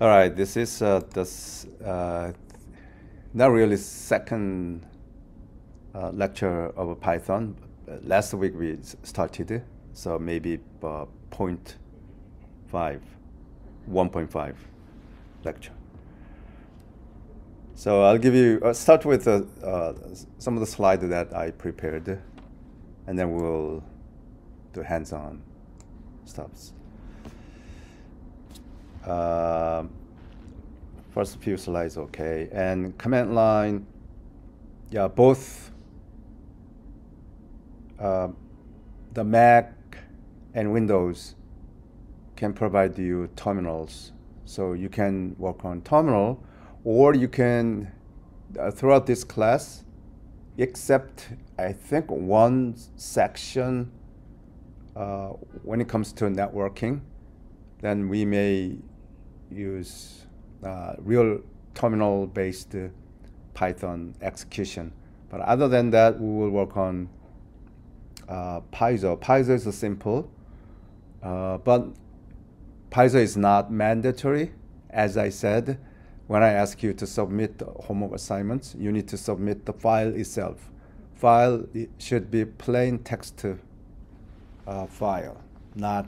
All right, this is not really second lecture of Python. Last week we started, so maybe point 0.5, 1.5 lecture. So I'll give you, start with some of the slides that I prepared, and then we'll do hands-on stuff. First few slides, okay. And command line, yeah, both the Mac and Windows can provide you terminals. So you can work on terminal, or you can, throughout this class, except I think one section when it comes to networking, then we may use real terminal-based Python execution. But other than that, we will work on Piezo. Piezo is simple, but Piezo is not mandatory. As I said, when I ask you to submit homework assignments, you need to submit the file itself. File should be plain text file, not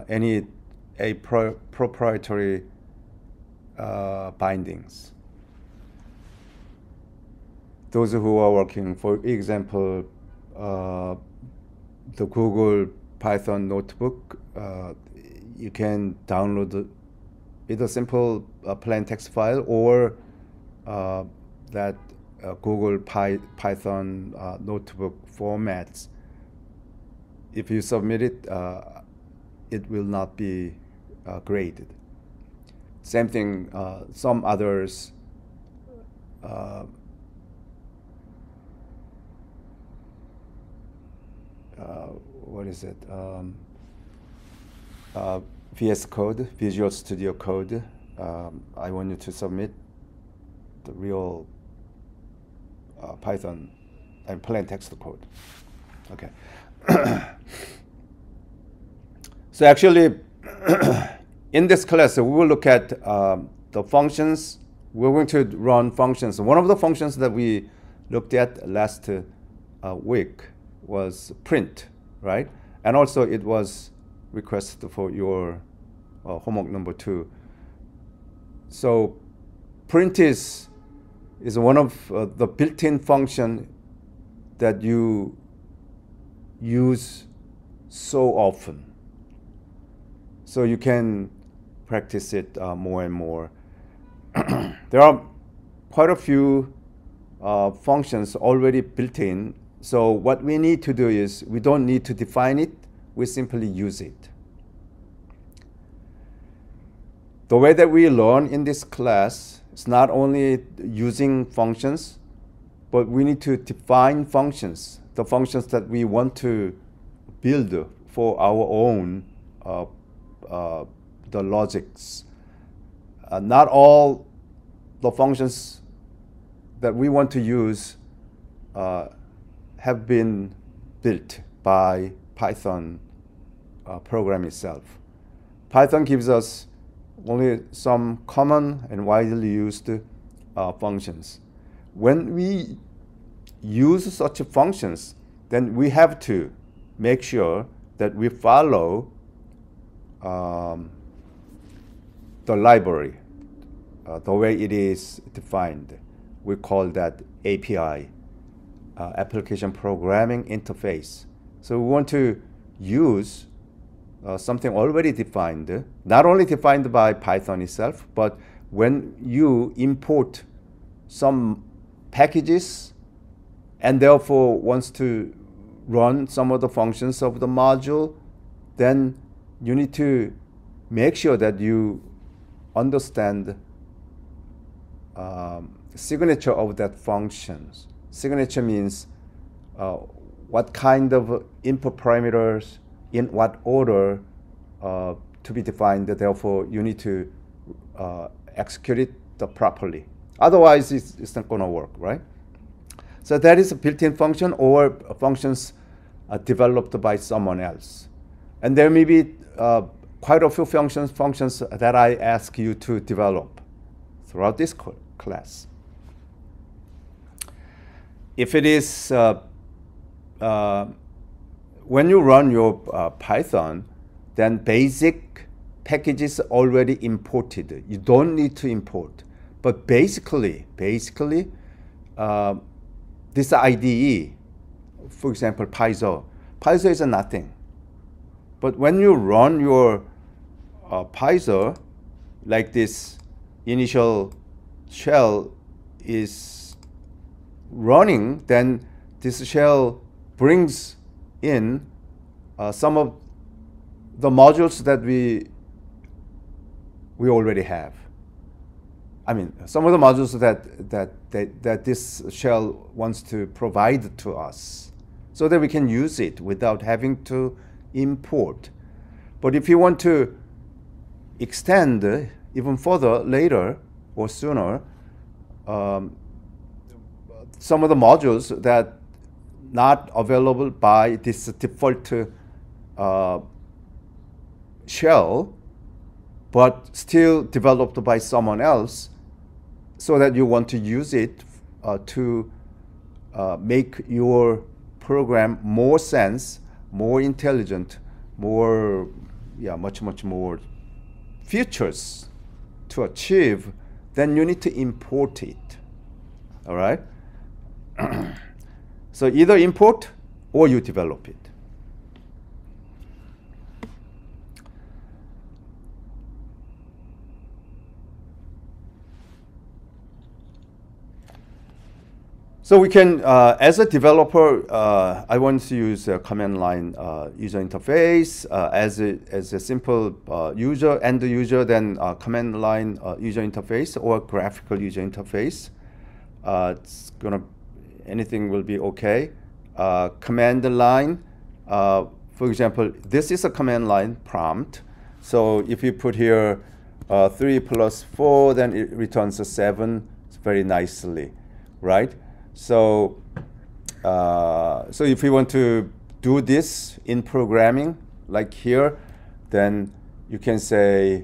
any proprietary bindings. Those who are working, for example, the Google Python notebook, you can download either simple plain text file or that Google Python notebook formats. If you submit it, it will not be graded. Same thing, some others what is it? VS Code, Visual Studio Code. I want you to submit the real Python and plain text code. Okay. So actually, in this class, we will look at the functions. We're going to run functions. One of the functions that we looked at last week was print, right? And also it was requested for your homework number 2. So print is one of the built-in function that you use so often. So you can practice it more and more. There are quite a few functions already built in. So what we need to do is we don't need to define it. We simply use it. The way that we learn in this class is not only using functions, but we need to define functions, the functions that we want to build for our own the logics. Not all the functions that we want to use have been built by Python program itself. Python gives us only some common and widely used functions. When we use such functions, then we have to make sure that we follow the library, the way it is defined. We call that API, Application Programming Interface. So we want to use something already defined, not only defined by Python itself, but when you import some packages and therefore wants to run some of the functions of the module, then you need to make sure that you understand signature of that functions. Signature means what kind of input parameters in what order to be defined. Therefore, you need to execute it properly. Otherwise, it's not going to work, right? So that is a built-in function or functions developed by someone else. And there may be quite a few functions that I ask you to develop throughout this class. If it is, when you run your Python, then basic packages already imported. You don't need to import. But basically, this IDE, for example, Pyzo is nothing. But when you run your Pyzo, like this initial shell is running, then this shell brings in some of the modules that we already have. I mean, some of the modules that this shell wants to provide to us, so that we can use it without having to import. But if you want to extend even further later or sooner, some of the modules that not available by this default shell, but still developed by someone else, so that you want to use it to make your program more sense, more intelligent, more, much more features to achieve, then you need to import it. All right? So either import or you develop it. So we can, as a developer, I want to use a command line user interface. As a simple end user, then command line user interface or graphical user interface. Anything will be okay. Command line, for example, this is a command line prompt. So if you put here 3 plus 4, then it returns a 7 very nicely, right? So, so if you want to do this in programming, like here, then you can say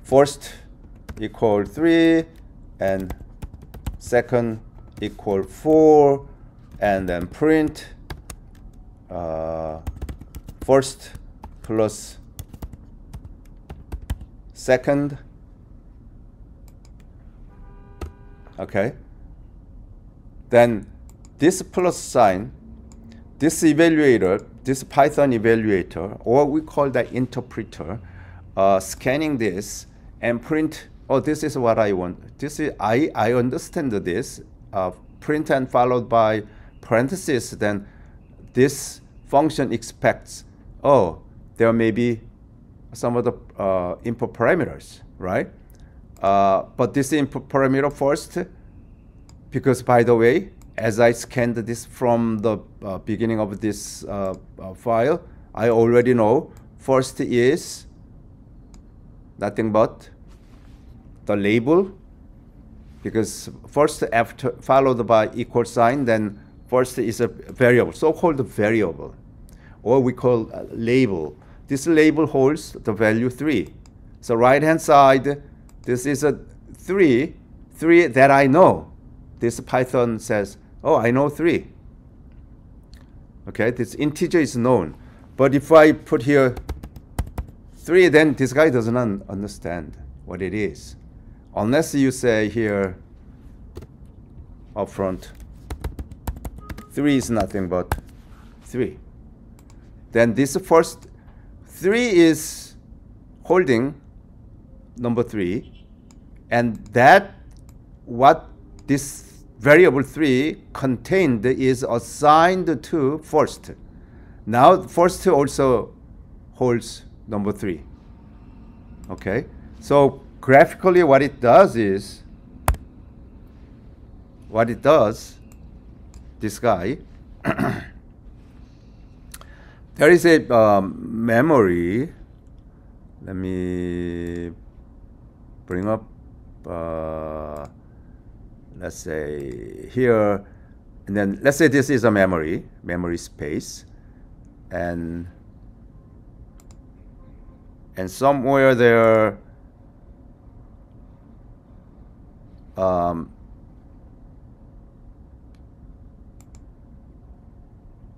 first equal 3 and second equal 4, and then print first plus second. Okay. Then this plus sign, this evaluator, this Python evaluator, or we call that interpreter, scanning this and print. Oh, this is what I want. This is I understand this. Print and followed by parentheses. Then this function expects. Oh, there may be some of the input parameters, right? But this input parameter first, because by the way, as I scanned this from the beginning of this file, I already know first is nothing but the label, because first after followed by equal sign, then first is a variable, so-called variable, or we call label. This label holds the value 3. So right hand side, this is a 3 that I know. This Python says, oh, I know 3. Okay, this integer is known. But if I put here 3, then this guy doesn't understand what it is. Unless you say here up front, 3 is nothing but 3. Then this first 3 is holding number 3, and that what this variable 3 contained is assigned to first. Now first also holds number 3. Okay, so graphically what it does is, this guy, there is a memory. Let me bring up, let's say here, and then let's say this is a memory space. and somewhere there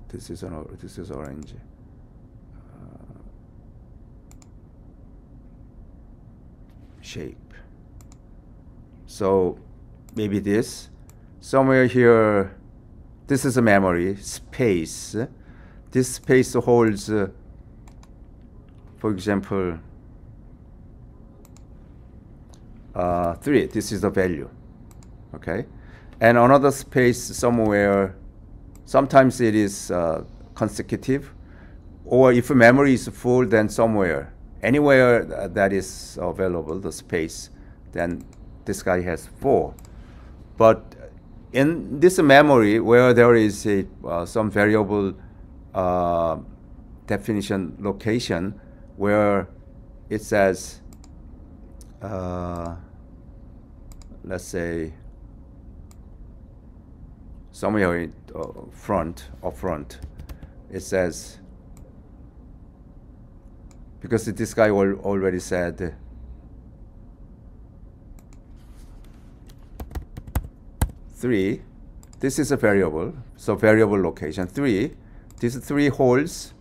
this is orange. Shape. So maybe this somewhere here. This is a memory space. This space holds, for example, 3. This is the value. Okay, and another space somewhere. Sometimes it is consecutive, or if memory is full, then somewhere, anywhere that is available, the space, then this guy has 4. But in this memory, where there is a some variable definition location, where it says, let's say, somewhere in front, it says, because this guy already said 3. This is a variable, so variable location 3. These 3 holds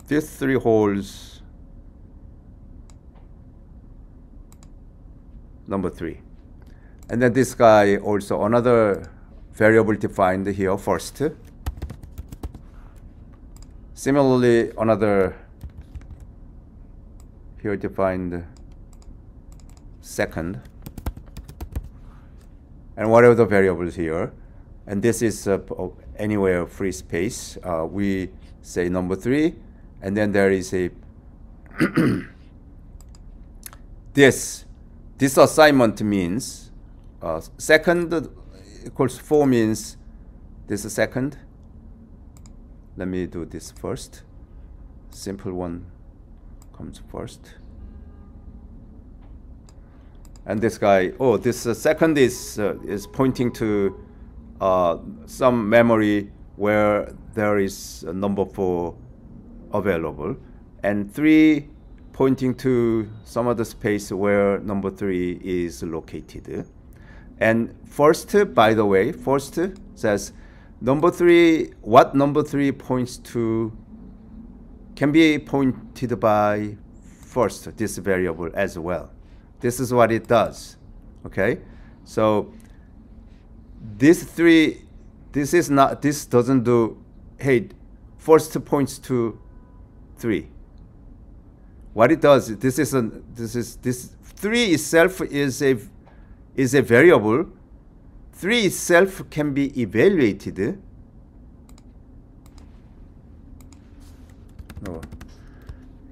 this 3 holds number 3. And then this guy also another variable defined here first. Similarly, another here defined second, and whatever the variables here, and this is anywhere free space. We say number 3, and then there is a this assignment means second equals 4 means this is second. Let me do this first. Simple one comes first. And this guy, oh, this second is pointing to some memory where there is a number 4 available, and 3 pointing to some other space where number 3 is located. And first, by the way, first says number 3, what number 3 points to can be pointed by first, this variable as well. This is what it does. Okay, so this 3, this is not, this doesn't do, hey, first points to 3. What it does, this 3 itself is a variable. 3 itself can be evaluated. No,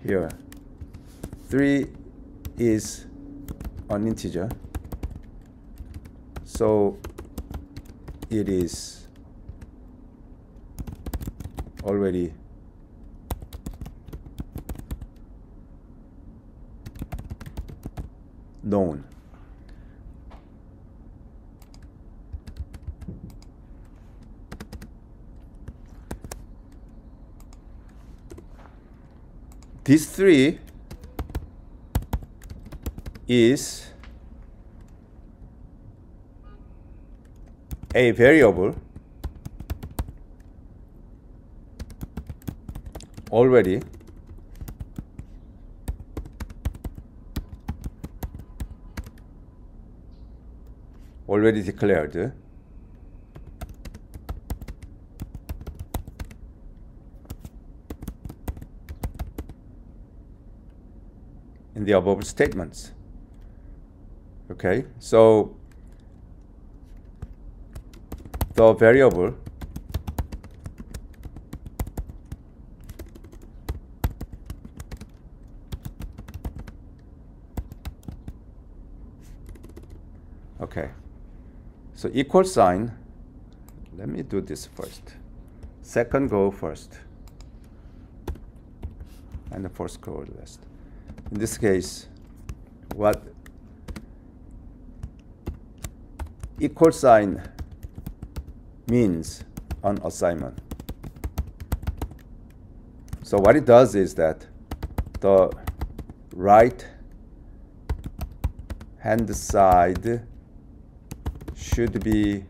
here 3 is an integer, so it is already known. This 3 is a variable already declared in the above statements. Okay, so the variable okay, so equal sign, let me do this first. Second go first, and the first go last. In this case, what equal sign means on assignment. So what it does is that the right hand side should be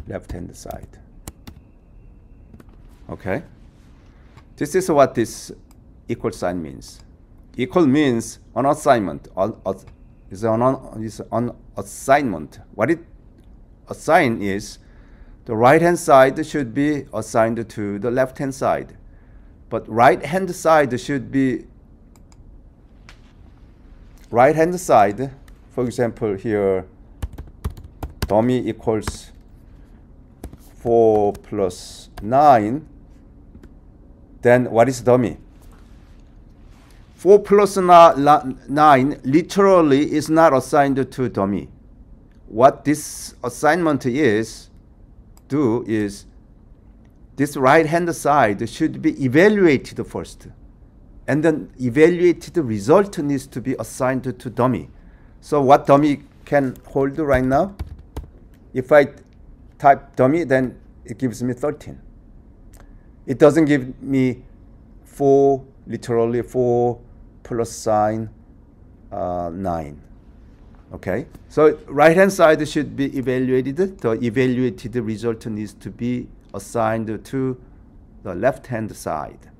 left hand side. Okay, this is what this equal sign means. Equal means on assignment. Is on assignment. What it assign is the right hand side should be assigned to the left hand side, but right hand side should be right hand side. For example, here dummy equals 4 plus 9, then what is dummy? 4 plus 9 literally is not assigned to dummy. What this assignment is this right hand side should be evaluated first, and then evaluated result needs to be assigned to dummy. So what dummy can hold right now? If I type dummy, then it gives me 13. It doesn't give me 4, literally 4 plus sign 9. Okay, so right hand side should be evaluated. The evaluated result needs to be assigned to the left hand side.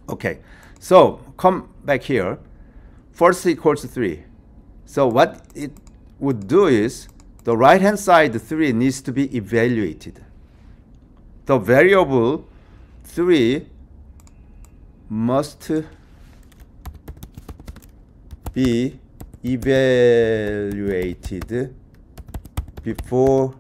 Okay, so come back here. First equals 3. So what it would do is the right hand side 3 needs to be evaluated. The variable 3 must be evaluated before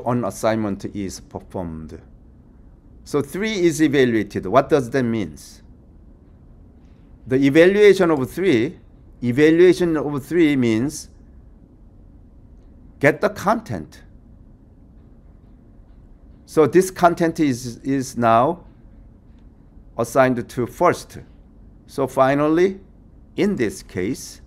an assignment is performed. So 3 is evaluated. What does that mean? The evaluation of 3 means get the content. So this content is now assigned to first. So finally, in this case,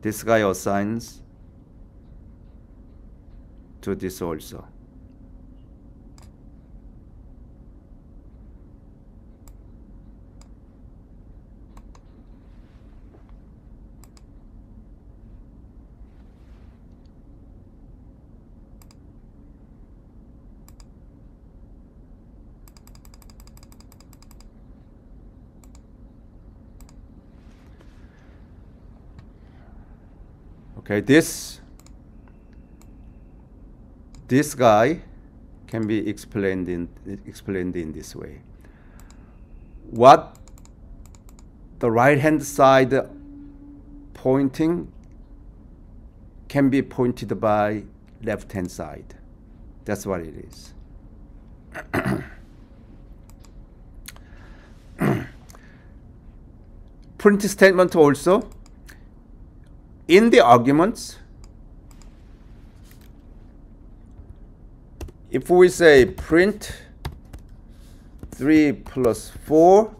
this guy assigns to this also. Okay, this guy can be explained in this way. What the right hand side pointing can be pointed by left hand side. That's what it is. Print statement also. In the arguments, if we say print 3 plus 4,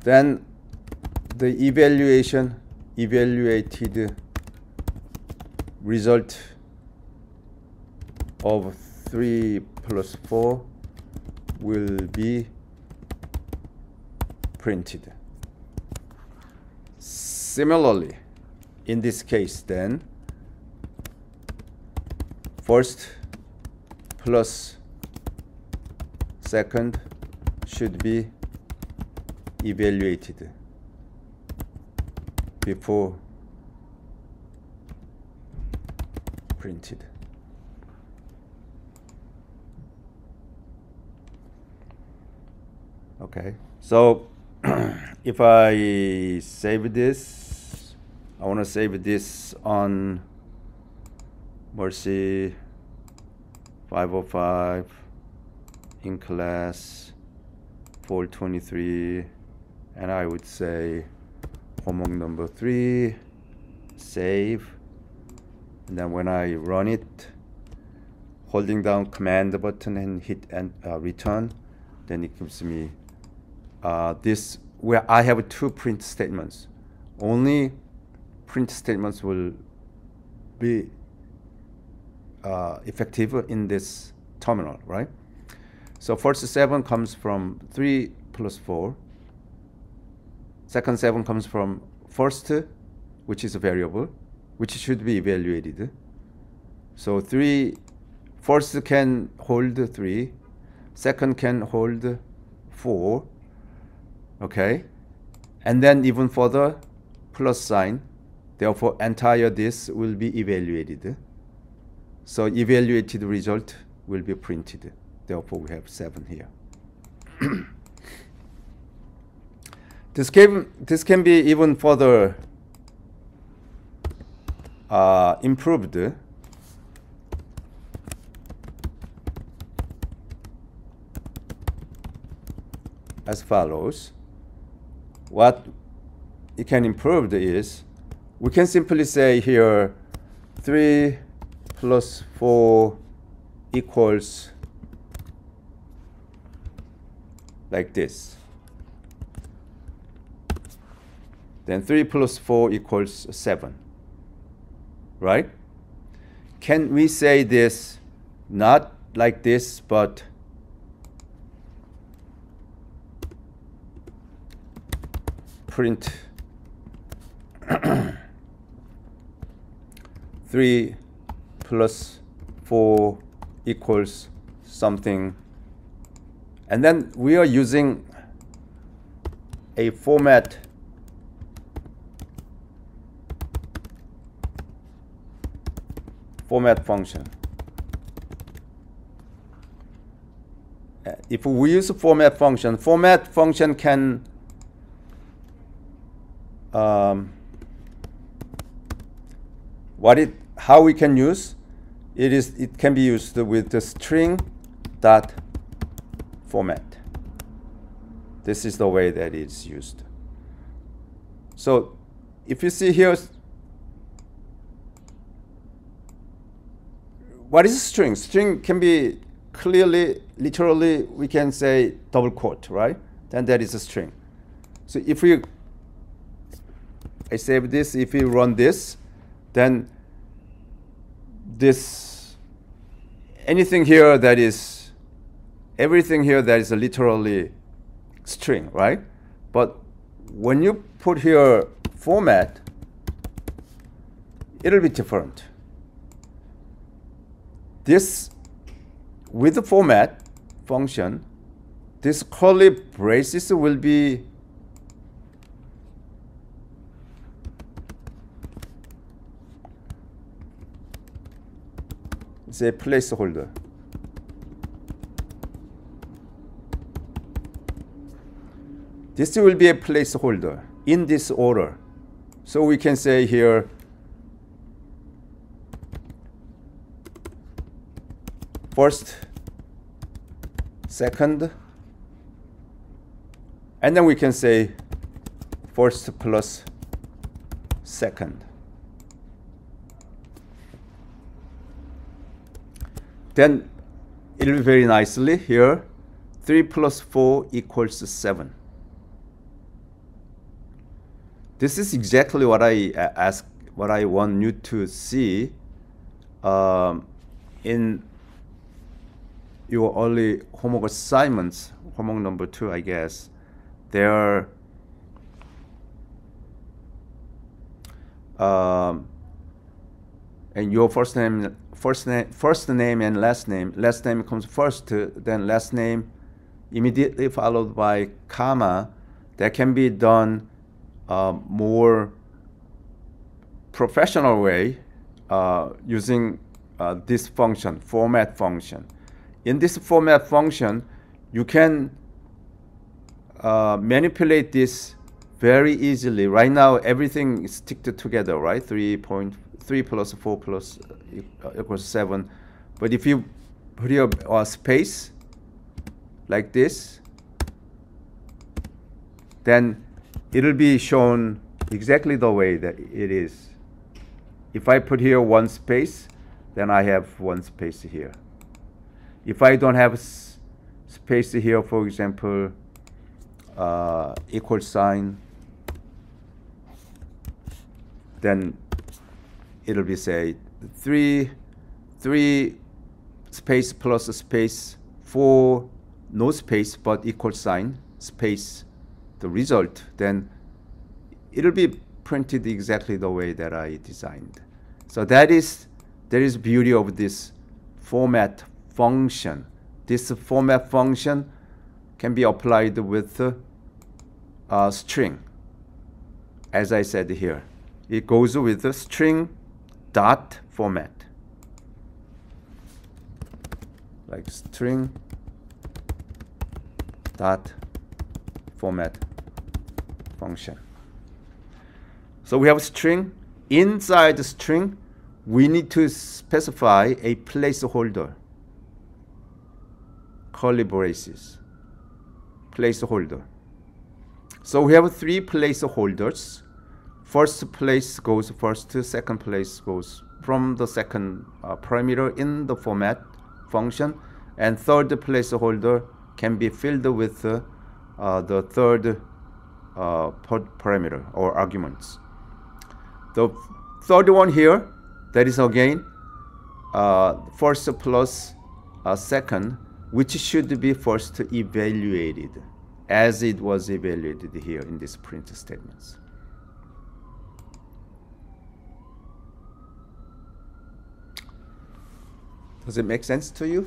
then the evaluated result of 3 plus 4 will be printed. Similarly, in this case, then first plus second should be evaluated before printed. Okay, so if I save this, I want to save this on Mercy 505 in class 423, and I would say homework number 3, save, and then when I run it, holding down command button and hit and return, then it gives me this, where I have 2 print statements. Only print statements will be effective in this terminal, right? So first 7 comes from 3 plus 4. Second 7 comes from first, which is a variable, which should be evaluated. So first can hold 3, second can hold 4, okay? And then even further, plus sign. Therefore, entire this will be evaluated. So evaluated result will be printed. Therefore, we have 7 here. This can be even further improved as follows. What it can improve is, we can simply say here 3 plus 4 equals like this. Then 3 plus 4 equals 7, right? Can we say this not like this, but print 3 plus 4 equals something, and then we are using a format function. If we use a format function can how we can use it can be used with the string dot format. This is the way that it's used. So if you see here, what is a string? String can be clearly, literally, we can say double quote, right? Then that is a string. So if I save this, if we run this, then everything here that is literally string, right? But when you put here format, it'll be different. This, with the format function, this curly braces will be a placeholder. This will be a placeholder in this order. So we can say here first, second, and then we can say first plus second. Then it will be very nicely here, 3 plus 4 equals 7. This is exactly what I want you to see in your early homework assignments, homework number 2, I guess. There and your first name and last name. Last name comes first, then last name immediately followed by comma, that can be done more professional way using this function, format function. In this format function, you can manipulate this very easily. Right now, everything is sticked together, right? 3.3 plus 4 plus equals 7. But if you put here a space like this, then it'll be shown exactly the way that it is. If I put here one space, then I have one space here. If I don't have space here, for example, equal sign, then it'll be say 3 space plus space, 4 no space but equal sign space, the result, then it'll be printed exactly the way that I designed. So there is beauty of this format function. This format function can be applied with a string. As I said here, it goes with the string dot format, like string dot format function. So we have a string. Inside the string, we need to specify a placeholder, curly braces, placeholder. So we have 3 placeholders. First place goes first, second place goes from the second parameter in the format function, and third placeholder can be filled with the third parameter or arguments. The third one here, that is again first plus second, which should be first evaluated as it was evaluated here in this print statements. Does it make sense to you?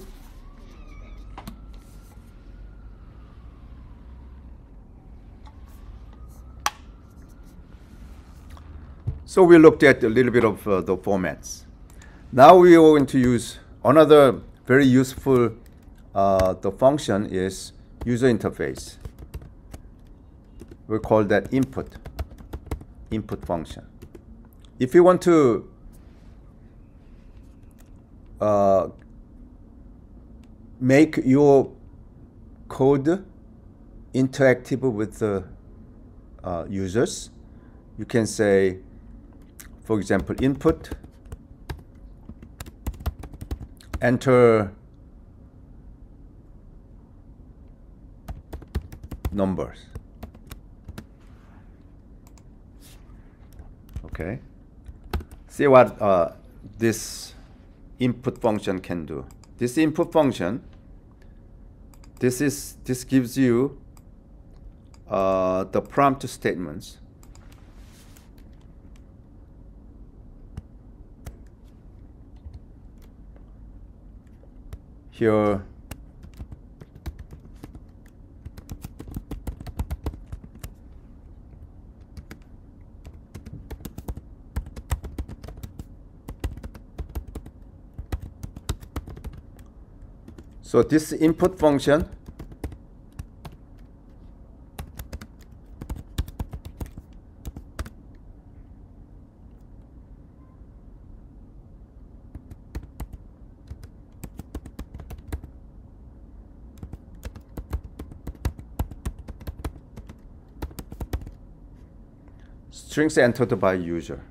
So we looked at a little bit of the formats. Now we are going to use another very useful the function is user interface. We call that input function. If you want to make your code interactive with the users, you can say, for example, input, enter numbers. Okay. See what this input function can do. This input function, this gives you the prompt statements. Here so this input function strings entered by user.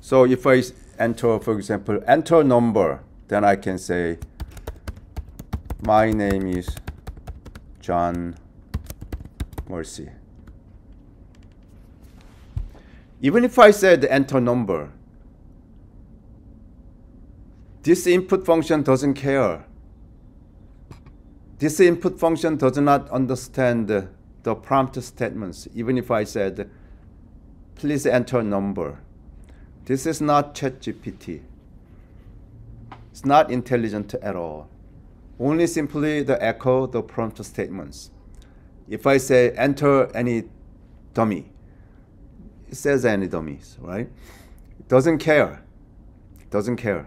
So if I enter, for example, enter number, then I can say my name is John Mercy. Even if I said enter number, this input function doesn't care. This input function does not understand the prompt statements. Even if I said, please enter number. This is not ChatGPT. It's not intelligent at all. only simply the echo the prompt statements. If I say enter any dummy, it says any dummies, right? It doesn't care. It doesn't care.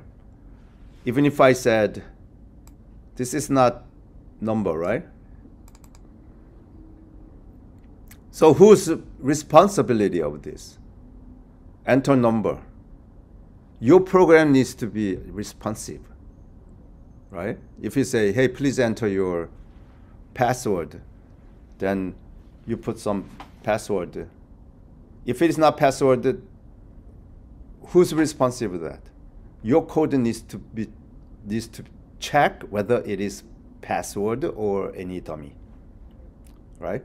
Even if I said this is not number, right? So whose responsibility of this? Enter number. Your program needs to be responsive, right? If you say, hey, please enter your password, then you put some password. If it is not password, who's responsible for that? Your code needs to check whether it is password or any dummy, right?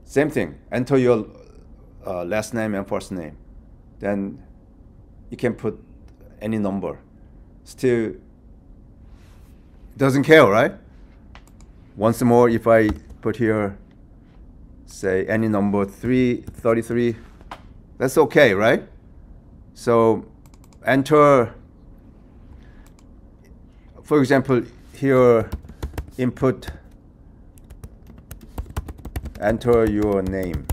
Same thing. Enter your last name and first name. Then you can put any number. Still doesn't care, right? Once more, if I put here, say any number 333, that's okay, right? So enter, for example, here input, enter your name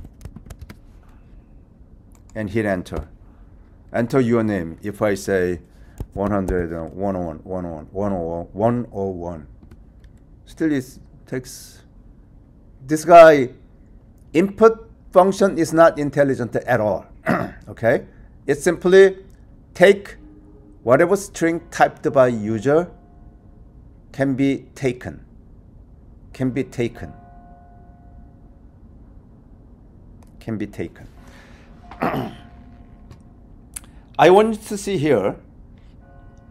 and hit enter. Enter your name. If I say 100, 101, 101, 101, 101, still it takes, this guy, input function is not intelligent at all, okay? It simply take whatever string typed by user can be taken, can be taken. I want to see here,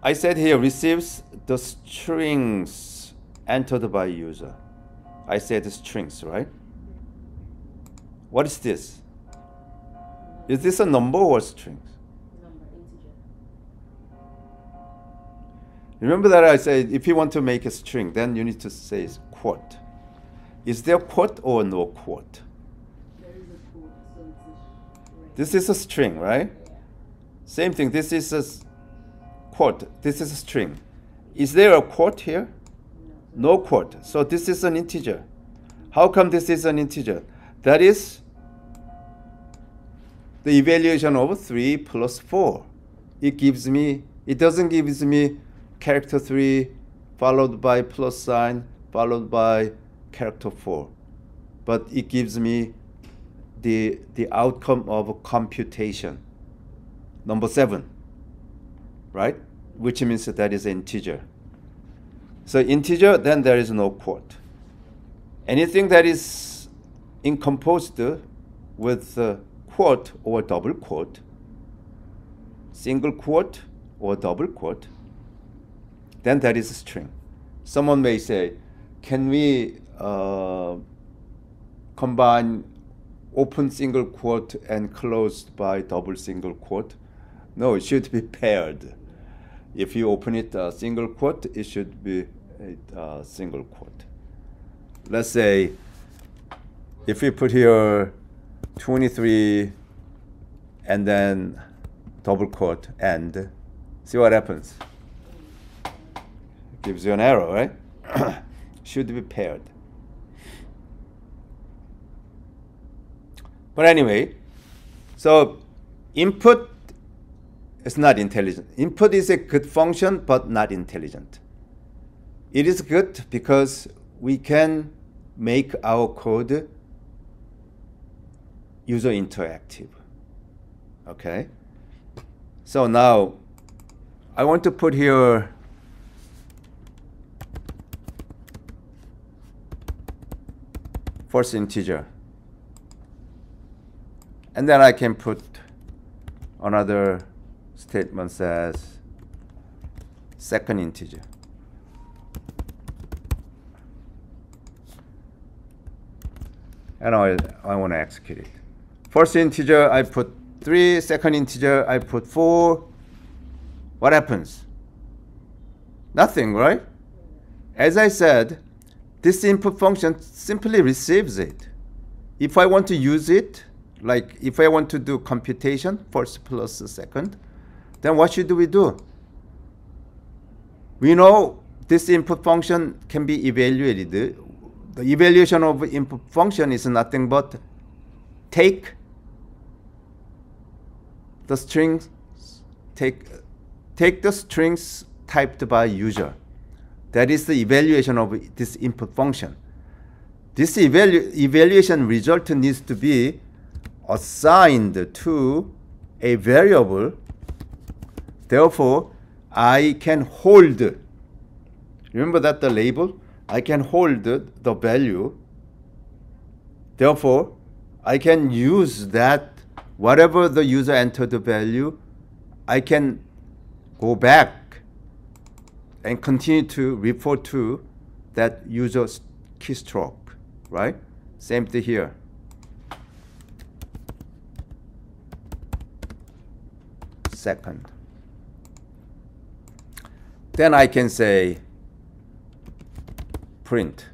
I said here receives the strings entered by user. I said strings, right? What is this? Is this a number or strings? Number, integer. Remember that I said if you want to make a string, then you need to say quote. Is there quote or no quote? There is a quote, so it's a string. This is a string, right? Yeah. Same thing, this is a quote, this is a string. Is there a quote here? No quote, so this is an integer. How come this is an integer? That is the evaluation of 3 plus 4. It gives me, it doesn't give me character 3 followed by plus sign followed by character 4. But it gives me the outcome of computation. Number 7, right? Which means that is integer. So integer, then there is no quote. Anything that is incomposed with quote or double quote, single quote or double quote, then that is a string. Someone may say, can we combine open single quote and closed by double single quote? No, it should be paired. If you open it single quote, it should be a single quote. Let's say if we put here 23 and then double quote and, see what happens? It gives you an error, right? Should be paired. But anyway, so input is not intelligent. Input is a good function, but not intelligent. It is good because we can make our code user interactive. Okay? So now I want to put here first integer. And then I can put another statement says second integer. And I want to execute it. First integer, I put 3. Second integer, I put 4. What happens? Nothing, right? As I said, this input function simply receives it. If I want to use it, like if I want to do computation, first plus second, then what should we do? We know this input function can be evaluated. The evaluation of input function is nothing but take the strings, take the strings typed by user. That is the evaluation of this input function. This evaluation result needs to be assigned to a variable. Therefore, I can hold. Remember that the label? I can hold the value. Therefore, I can use that whatever the user entered the value, I can go back and continue to refer to that user's keystroke, right? Same thing here. Second. Then I can say print.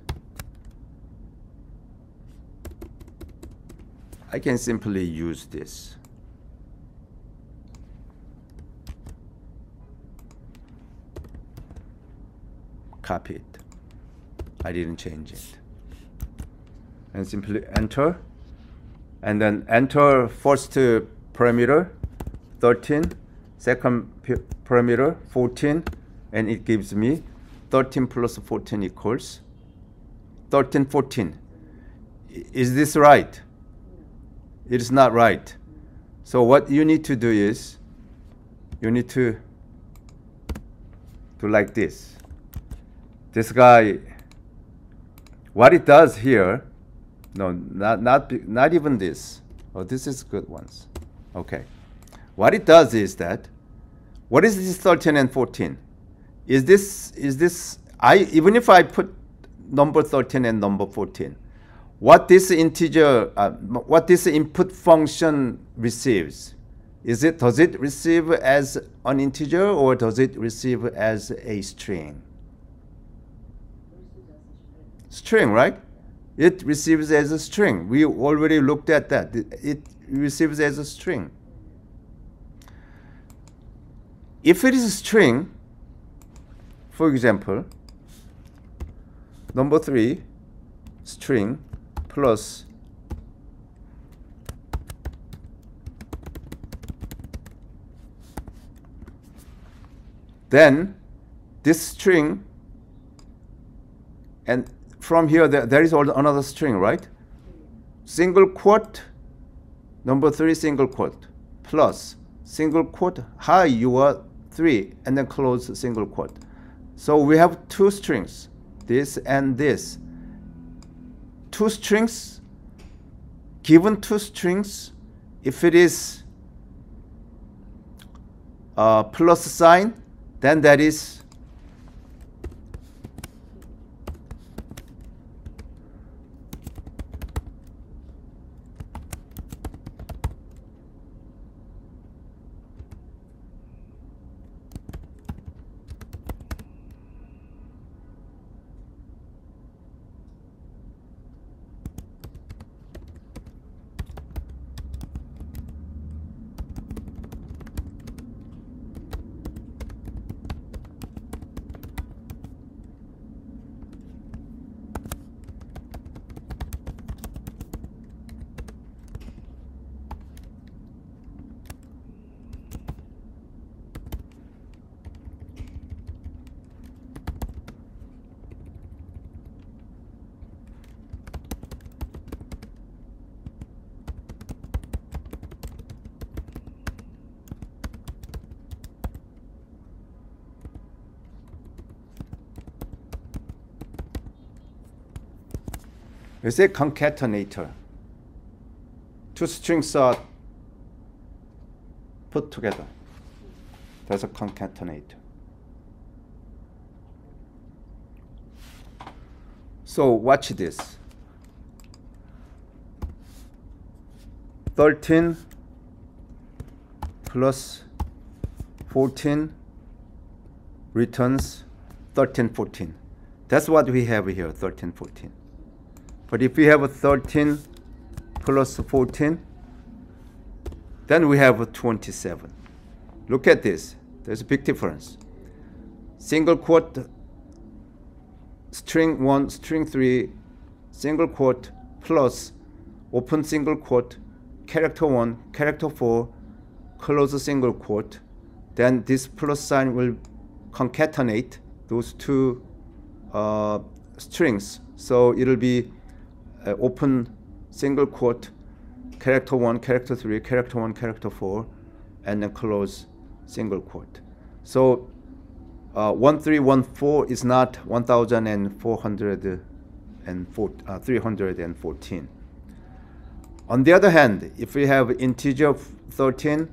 I can simply use this. Copy it. I didn't change it. And simply enter. And then enter first parameter 13, second parameter 14, and it gives me 13 plus 14 equals 13, 14. Is this right? It is not right. So what you need to do is you need to do like this. This guy, what it does here, no, not even this. Oh, this is good ones. Okay. What it does is that, what is this 13 and 14? Is this even if I put number 13 and number 14, what this integer, what this input function receives, does it receive as an integer or does it receive as a string? String, right? It receives as a string. We already looked at that. It receives as a string. If it is a string, for example, number 3, string plus then this string, and from here there is another string, right? Single quote, number 3 single quote, plus single quote, hi, you are 3, and then close single quote. So we have 2 strings, this and this. 2 strings, given 2 strings, if it is plus sign, then that is it's a concatenator. 2 strings are put together. That's a concatenator. So watch this. 13 plus 14 returns 13, 14. That's what we have here, 13, 14. But if we have a 13 plus 14, then we have a 27. Look at this. There's a big difference. Single quote string 1, string 3, single quote, plus open single quote, character 1, character 4, close single quote. Then this plus sign will concatenate those two strings. So it'll be open single quote, character 1, character 3, character 1, character 4, and then close single quote. So 1314 is not 314. On the other hand, if we have integer 13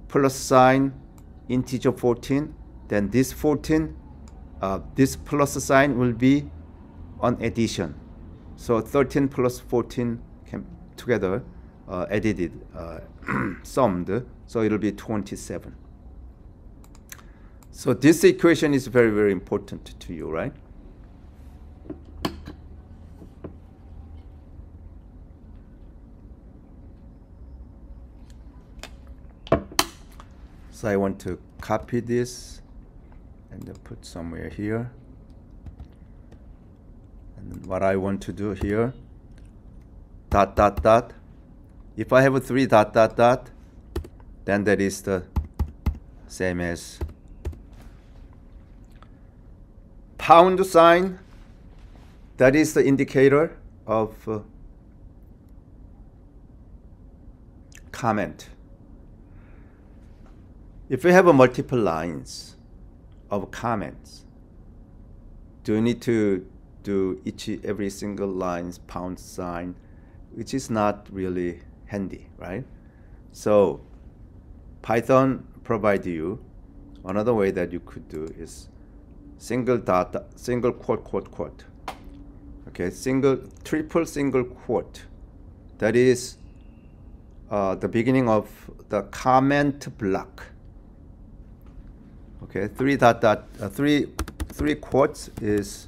plus sign integer 14, then this 14, this plus sign will be on addition. So 13 plus 14 can together added, summed, so it'll be 27. So this equation is very, very important to you, right? So I want to copy this and then put somewhere here. And then what I want to do here, dot, dot, dot. If I have a 3 dot, dot, dot, then that is the same as pound sign. That is the indicator of comment. If we have a multiple lines of comments, do you need to do every single line's pound sign, which is not really handy, right? So Python provides you another way that you could do is single dot, single quote, quote, quote. Okay, triple single quote. That is the beginning of the comment block. Okay, 3 dot, dot, 3 quotes is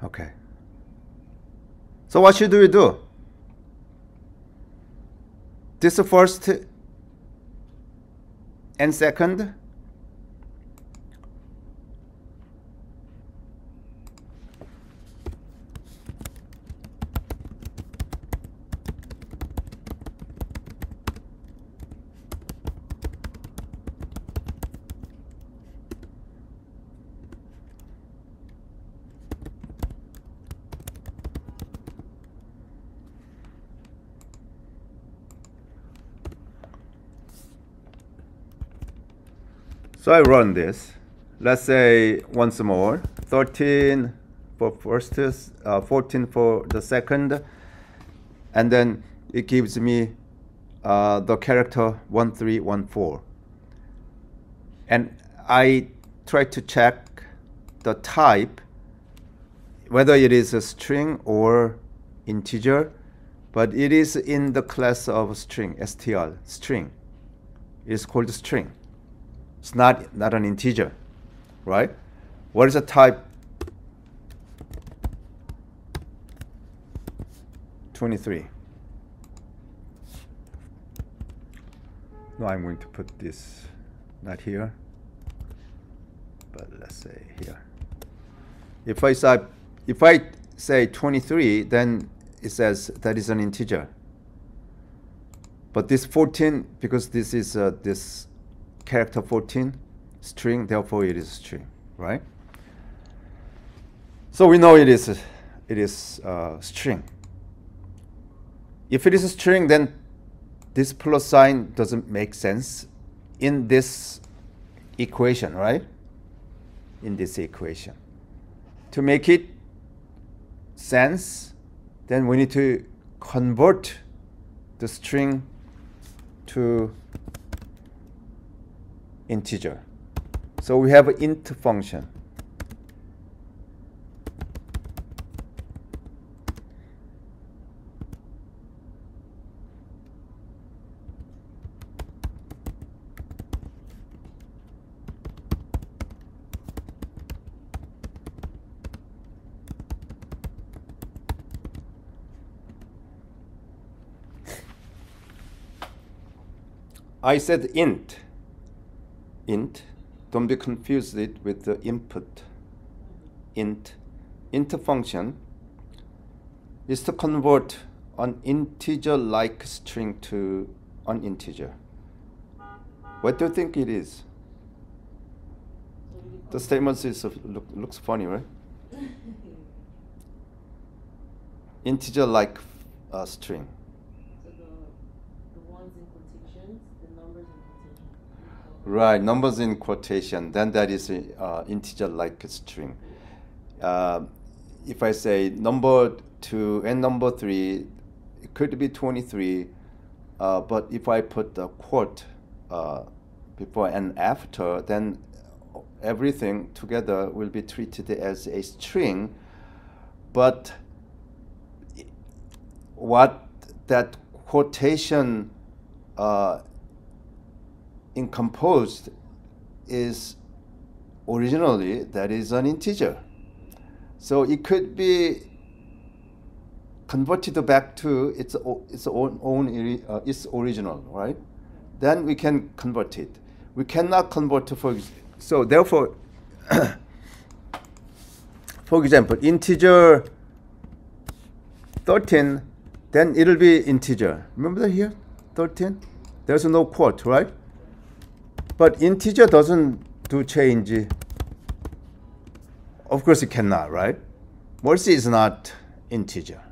okay. So what should we do? This first and second. So I run this. Let's say once more, 13 for first, 14 for the second, and then it gives me the character 1314. And I try to check the type, whether it is a string or integer, but it is in the class of string, str, string. It is called string. It's not an integer, right? What is the type? 23. No, I'm going to put this not here, but let's say here. If I say 23, then it says that is an integer. But this 14, because this is this character 14 string, therefore it is string, right? So we know it is string. If it is a string, then this plus sign doesn't make sense in this equation, right? In this equation. To make it sense, then we need to convert the string to integer. So we have an int function. I said int. Int. Don't be confused it with the input. Int. Int function is to convert an integer-like string to an integer. What do you think it is? The statement is looks funny, right? Integer-like string. So the ones in quotations, the numbers in quotations. Right, numbers in quotation. Then that is integer-like string. If I say number 2 and number 3, it could be 23. But if I put the quote before and after, then everything together will be treated as a string. But what that quotation encompassed is originally that is an integer. So it could be converted back to its original, right? Then we can convert it. We cannot convert so therefore, for example, integer 13, then it'll be integer. Remember that here, 13? There's no quote, right? But integer doesn't do change. Of course it cannot, right? Morse is not integer.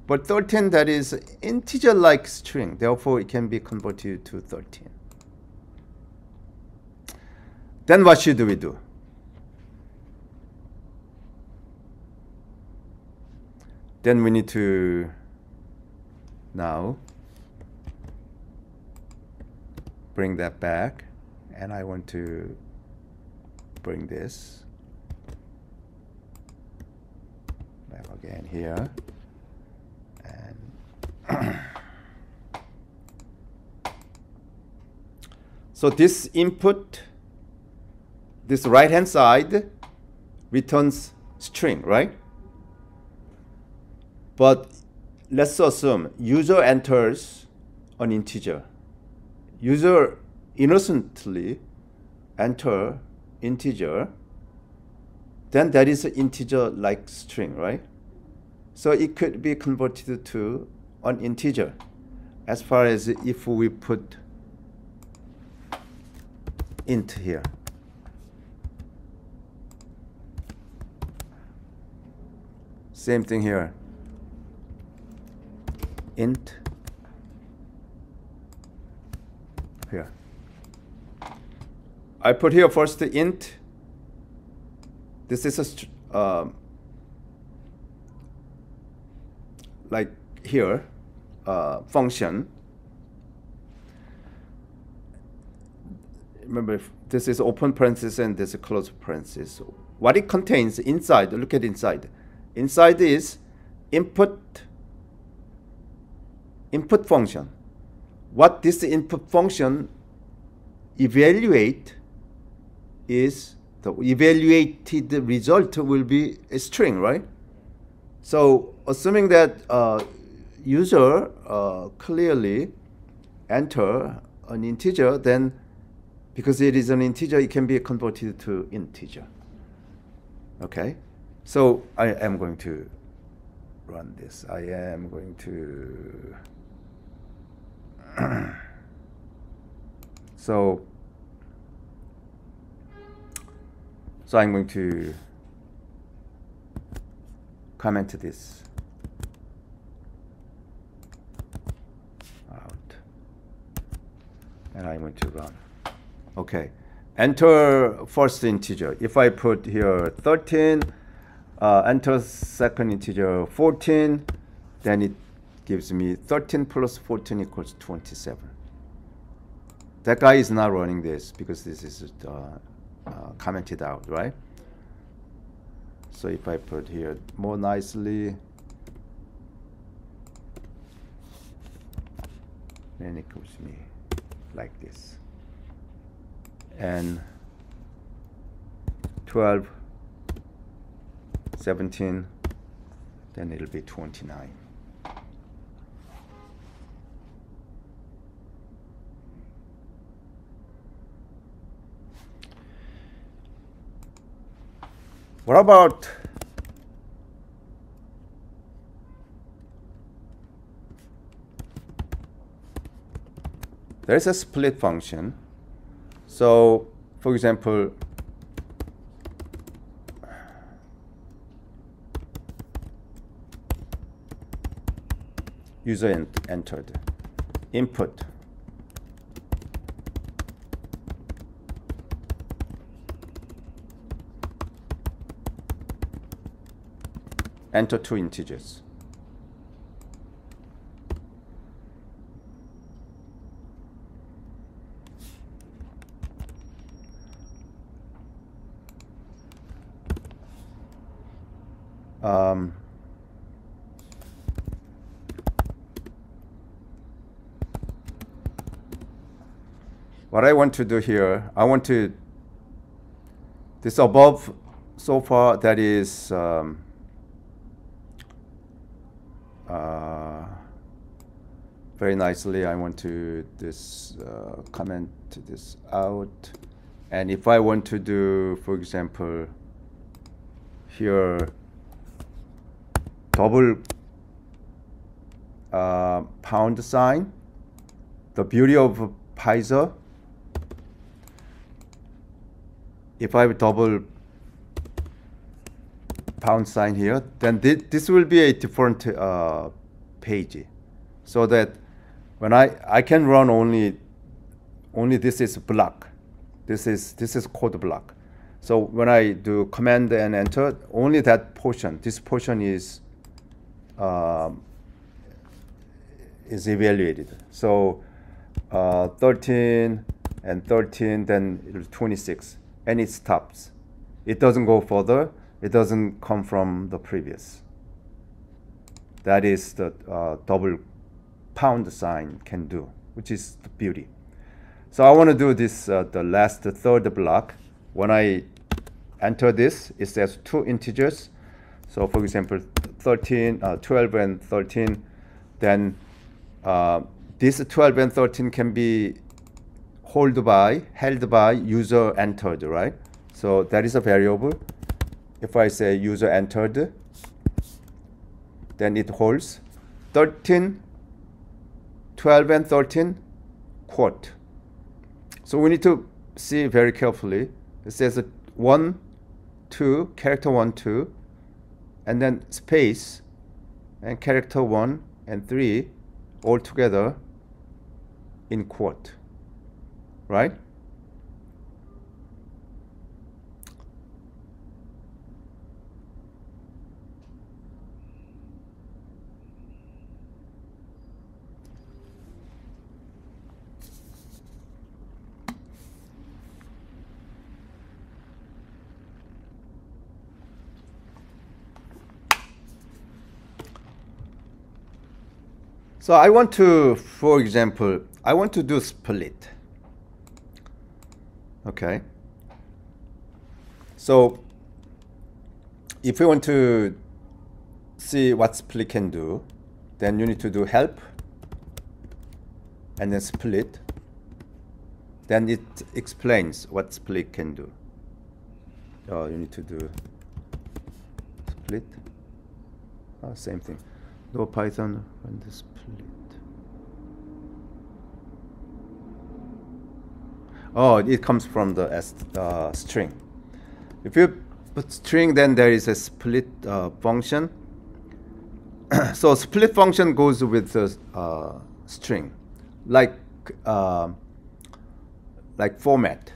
But 13, that is integer-like string. Therefore, it can be converted to 13. Then what should we do? Then we need to now bring that back. And I want to bring this back again here. And so this input, this right-hand side returns string, right? But let's assume user enters an integer. User innocently enter integer, then that is an integer-like string, right? So it could be converted to an integer as far as if we put int here. Same thing here. Int here. I put here first the int. This is a like here function. Remember, this is open parenthesis and this is closed parenthesis. What it contains inside, look at inside. Inside is input function. What this input function evaluate is the evaluated result will be a string, right? So assuming that user clearly enter an integer, then because it is an integer, it can be converted to integer. Okay, so I am going to run this. I am going to so I'm going to comment this out, and I'm going to run. Okay, enter first integer. If I put here 13, enter second integer 14, then it gives me 13 plus 14 equals 27. That guy is not running this because this is commented out, right? So if I put here more nicely, then it gives me like this. And 12, 17, then it'll be 29. What about there's a split function. So, for example, user entered input enter 2 integers. What I want to do here, I want to, this above so far, that is very nicely, I want to comment this out. And if I want to do, for example, here, double pound sign, the beauty of Python, if I have double pound sign here, then this will be a different page, so that when I can run only this is block, this is code block. So when I do command and enter, only that portion, this portion is evaluated. So 13 and 13, then 26, and it stops. It doesn't go further. It doesn't come from the previous. That is the double pound sign can do, which is the beauty. So I want to do this, the last third block. When I enter this, it says 2 integers. So for example, 12 and 13, then this 12 and 13 can be held by user entered, right? So that is a variable. If I say user entered, then it holds 13, 12 and 13 quote. So we need to see very carefully. It says 1, 2, character 1, 2, and then space, and character 1 and 3 all together in quote, right? So I want to, for example, I want to do split. Okay. So if you want to see what split can do, then you need to do help and then split. Then it explains what split can do. You need to do split. Same thing. No Python and the split. Oh, it comes from the string. If you put string, then there is a split function. So split function goes with the string, like format.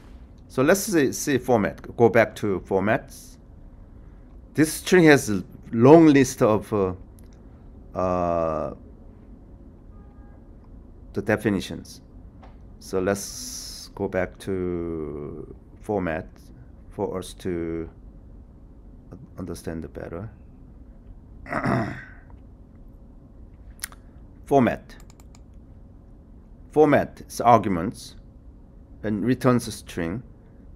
So let's see format. Go back to formats. This string has a long list of the definitions. So let's go back to format for us to understand it better. Format is arguments and returns a string.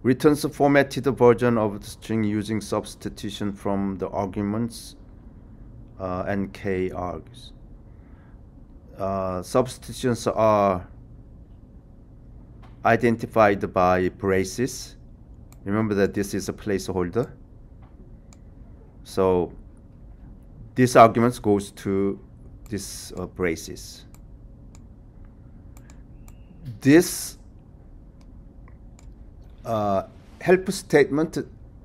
Returns a formatted version of the string using substitution from the arguments and k args. Substitutions are identified by braces. Remember that this is a placeholder. So this argument goes to this braces. This help statement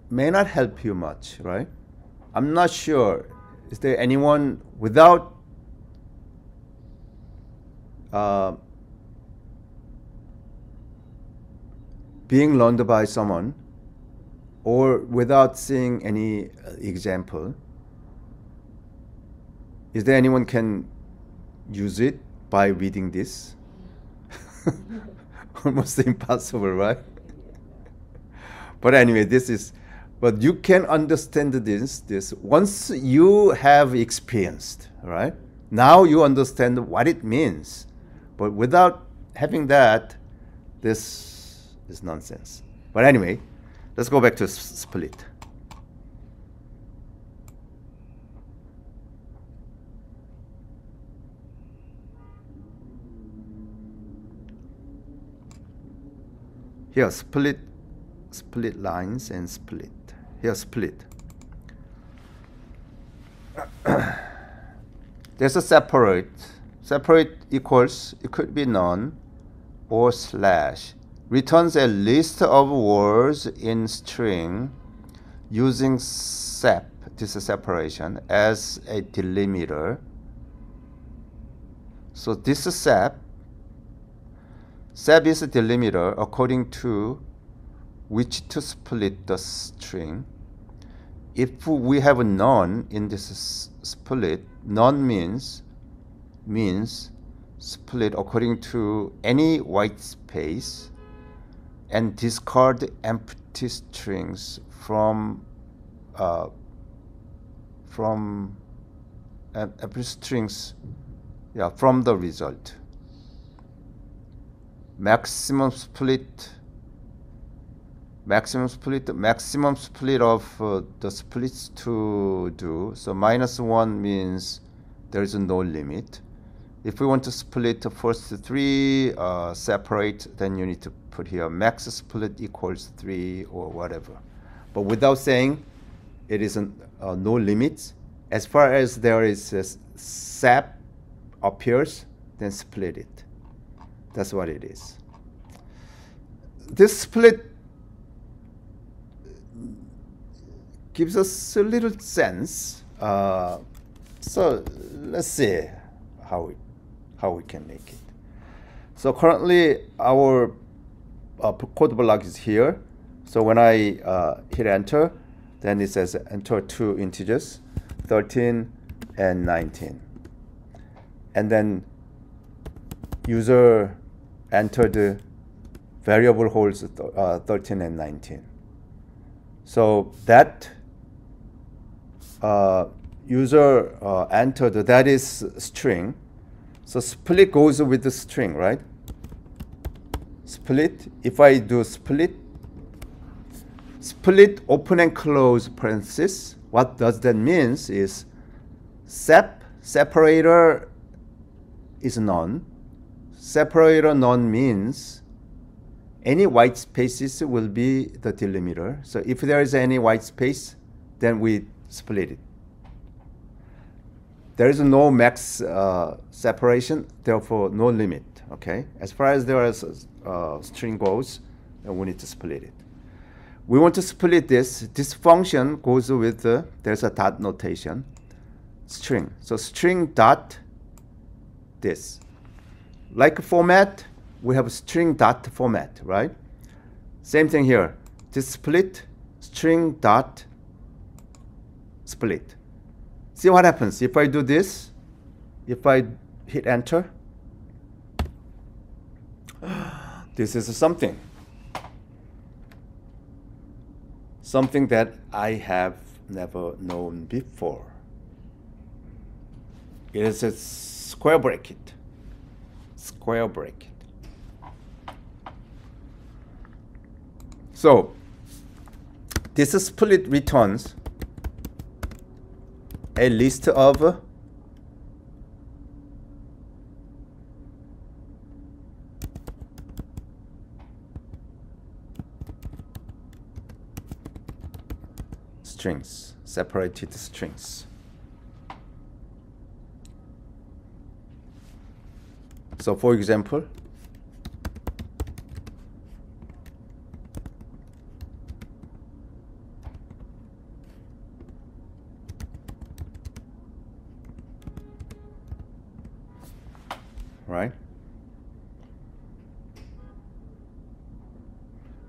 may not help you much, right? I'm not sure. Is there anyone without being learned by someone or without seeing any example, is there anyone can use it by reading this? Almost impossible, right? But anyway, but you can understand this once you have experienced, right? Now you understand what it means. But without having that, this is nonsense. But anyway, let's go back to split. Here, split lines and split. Here, split. There's a separate. Separate equals, it could be none or slash. Returns a list of words in string using sep, this is separation, as a delimiter. So this is sep. Sep is a delimiter according to which to split the string. If we have a none in this split, none means split according to any white space and discard empty strings from empty strings, yeah, from the result. Maximum split of the splits to do. So -1 means there is no limit. If we want to split the first three separate, then you need to put here max split equals 3 or whatever. But without saying it isn't no limits, as far as there is a sep appears, then split it. That's what it is. This split gives us a little sense. So let's see how we can make it. So currently our code block is here. So when I hit enter, then it says enter two integers, 13 and 19. And then user entered variable holds 13 and 19. So that user entered, that is string. So split goes with the string, right? Split, if I do split open and close parenthesis, what does that means is separator is none. Separator none means any white spaces will be the delimiter. So if there is any white space, then we split it. There is no max separation, therefore no limit. Okay, as far as there is string goes, we need to split it. We want to split this. This function goes with there's a dot notation, string. So string dot this. Like format, we have string dot format, right? Same thing here. This split, string dot split. See what happens if I do this. If I hit enter, this is something that I have never known before. It is a square bracket. Square bracket. So this split returns a list of strings. separated strings. So for example, right?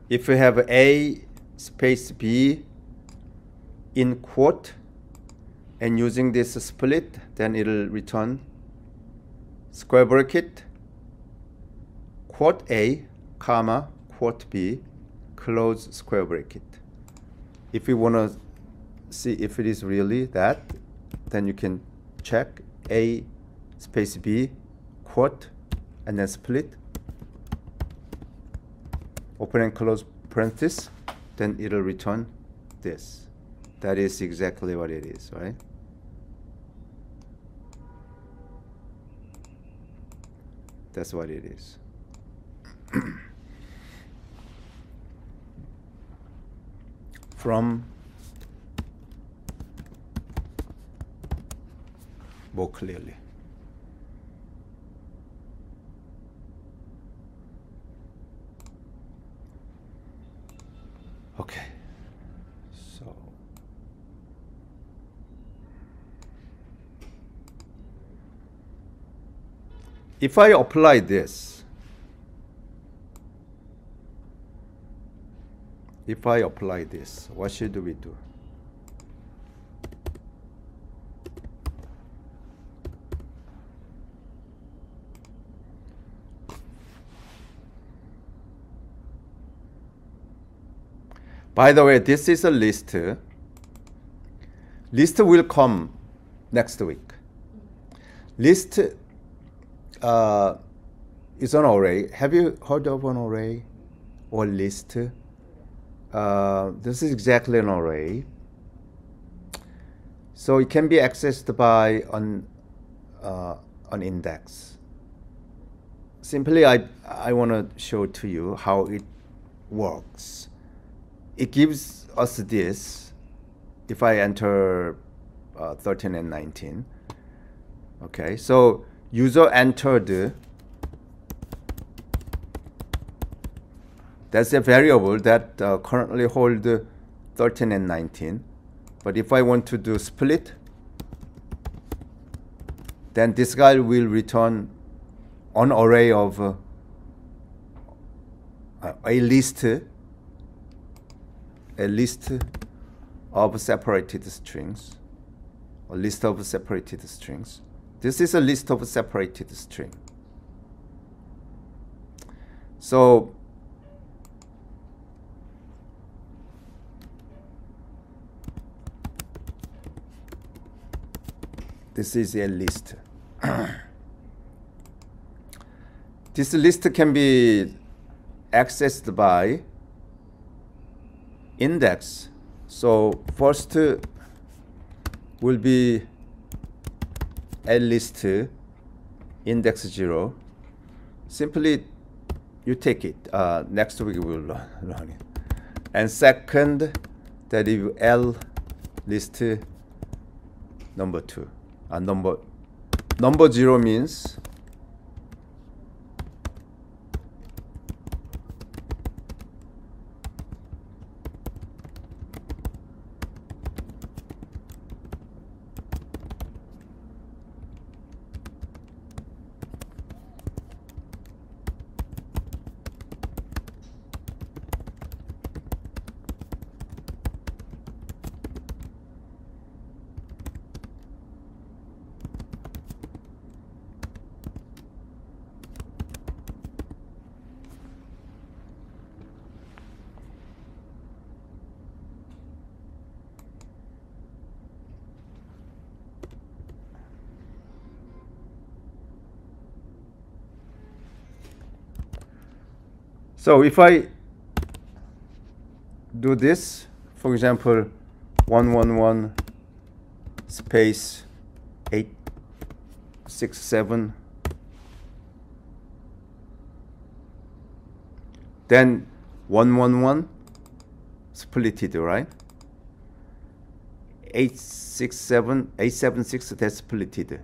If you have A space B in quote and using this split, then it'll return square bracket, quote A, comma, quote B, close square bracket. If you want to see if it is really that, then you can check A space B, quote, and then split, open and close parenthesis, then it'll return this. That is exactly what it is, right? That's what it is. From more clearly. Okay. So if I apply this, what should we do? By the way, this is a list. List will come next week. List is an array. Have you heard of an array or list? This is exactly an array. So it can be accessed by an index. Simply, I want to show to you how it works. It gives us this if I enter 13 and 19. Okay, so user entered, that's a variable that currently hold 13 and 19. But if I want to do split, then this guy will return an array of a list of separated strings, a list of separated strings. This is a list of separated string. So this is a list. This list can be accessed by index. So first will be a list index 0. Simply you take it. Next week we will learn it. And second, that is L list number 2. Number 0 means so if I do this, for example, 111 space 867, then 111 splitted, right? 876 that's splitted,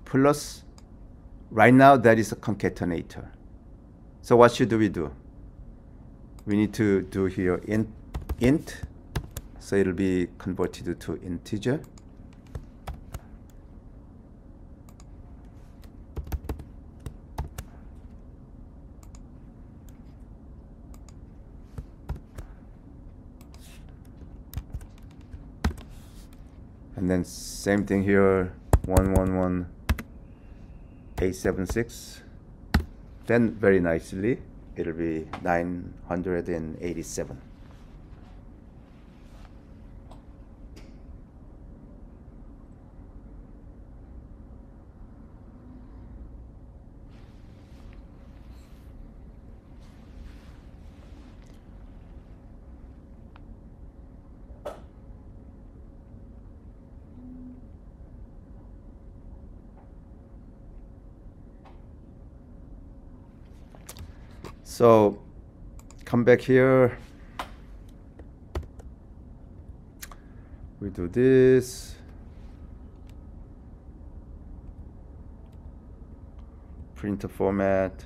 plus right now that is a concatenator. So what should we do? We need to do here int, so it'll be converted to integer. And then same thing here, 111876. Then very nicely, it'll be 987. So come back here. We do this. Printer format.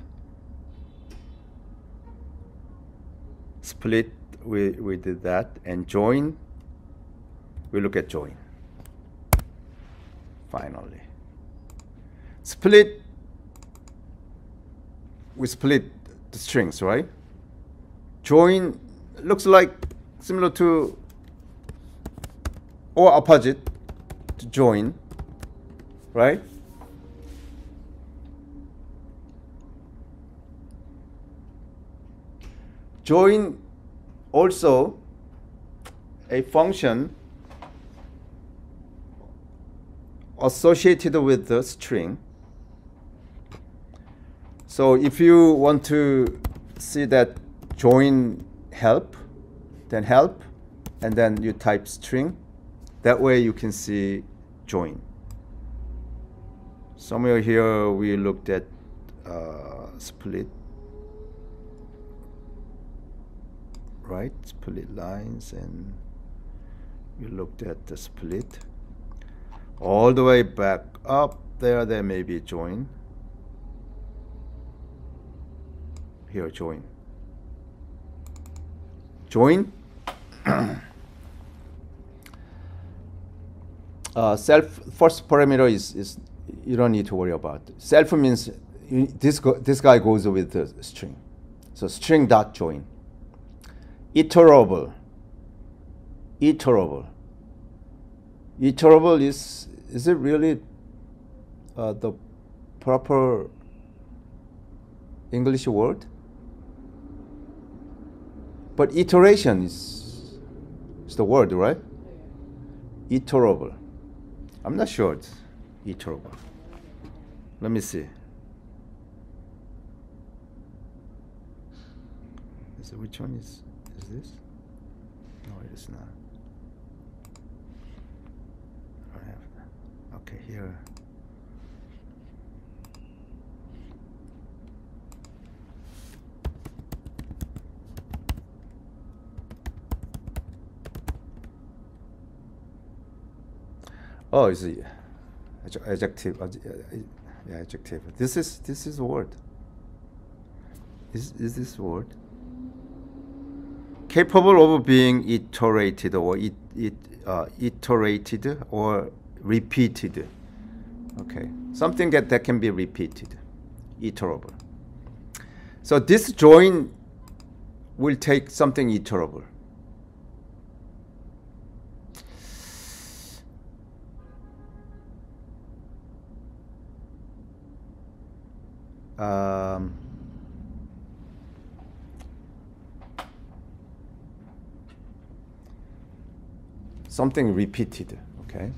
Split, we did that. And join, we look at join. Finally. Split, we split the strings, right? Join looks like similar to or opposite to join, right? Join also a function associated with the string. So if you want to see that join help, then help, and then you type string. That way you can see join. Somewhere here we looked at split, right? Split lines, and we looked at the split. All the way back up there may be join. Here, join. Join. Self first parameter is you don't need to worry about. Self means this guy goes with the string. So string dot join. Iterable. Iterable. Iterable is it really the proper English word? But iteration is the word, right? Iterable. I'm not sure it's iterable. Let me see. So which one is this? No, it is not. I don't have that. Okay, here. Oh, it's the adjective. Yeah, adjective. This is a word. Is this word capable of being iterated or iterated or repeated? Okay, something that can be repeated, iterable. So this join will take something iterable. Something repeated, okay?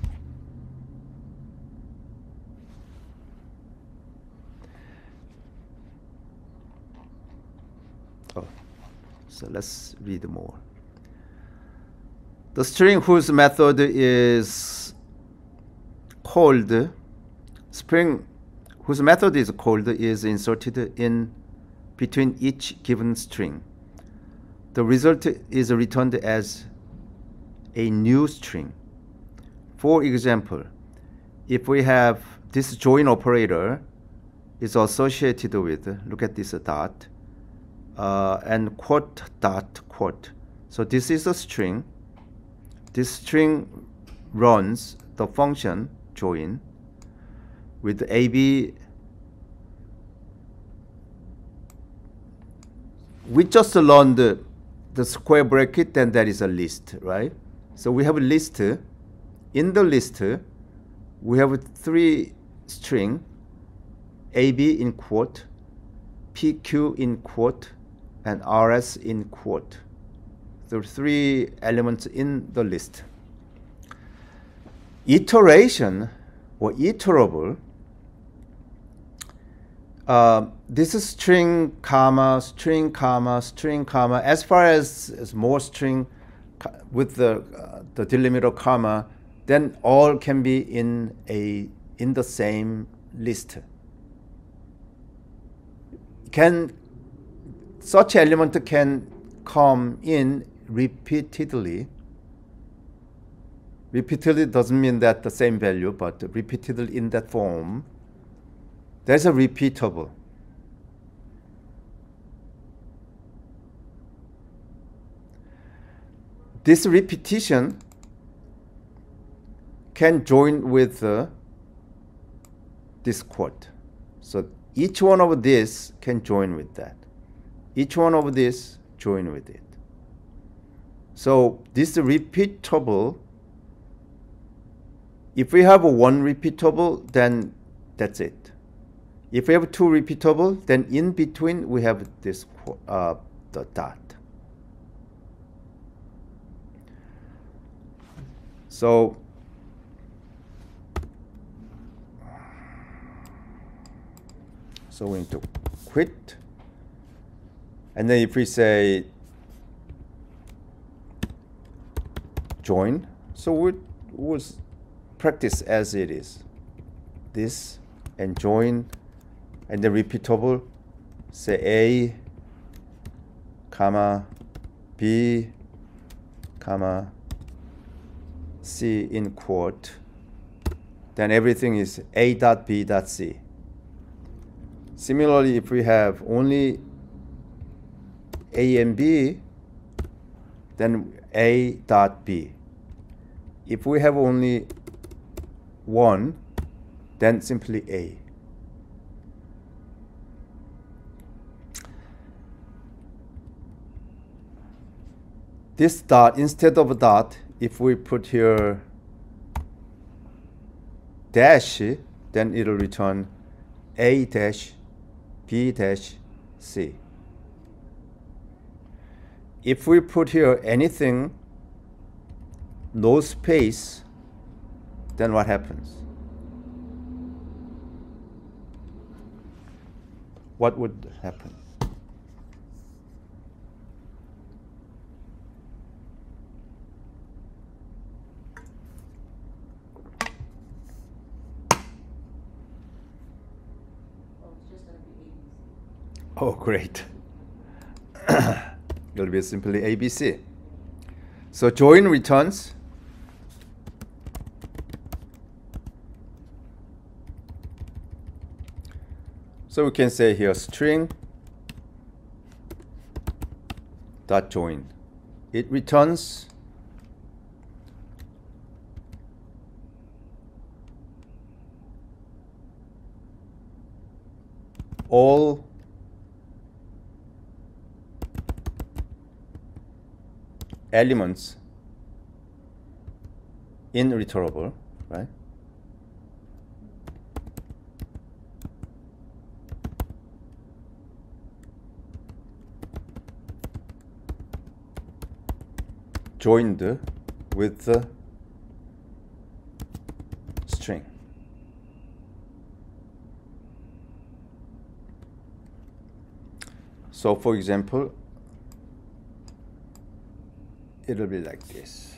Oh, so let's read more. The string whose method is called string whose method is called is inserted in between each given string. The result is returned as a new string. For example, if we have this join operator is associated with, look at this dot, and quote dot quote. So this is a string. This string runs the function join with AB. We just learned the square bracket, then that is a list, right? So we have a list. In the list, we have 3 string, AB in quote, PQ in quote, and RS in quote. There are 3 elements in the list. Iteration or iterable, this is string, comma, string, comma, string, comma. As far as more string with the delimiter comma, then all can be in the same list. Such element can come in repeatedly. Repeatedly doesn't mean that the same value, but repeatedly in that form. That's a repeatable. This repetition can join with this quote. So each one of this can join with that. Each one of this join with it. So this repeatable, if we have one repeatable, then that's it. If we have 2 repeatable, then in between we have this the dot. So we need to quit, and then if we say join, so we'll practice as it is. This and join, and the repeatable, say A, comma, B, comma, C in quote. Then everything is A dot B dot C. Similarly, if we have only A and B, then A dot B. If we have only one, then simply A. This dot, instead of a dot, if we put here dash, then it'll return A dash B dash C. If we put here anything, no space, then what happens? What would happen? Oh, great. It'll be simply ABC. So join returns so we can say here string dot join. It returns all elements in returnable, right? Joined with the string. So for example, it'll be like this.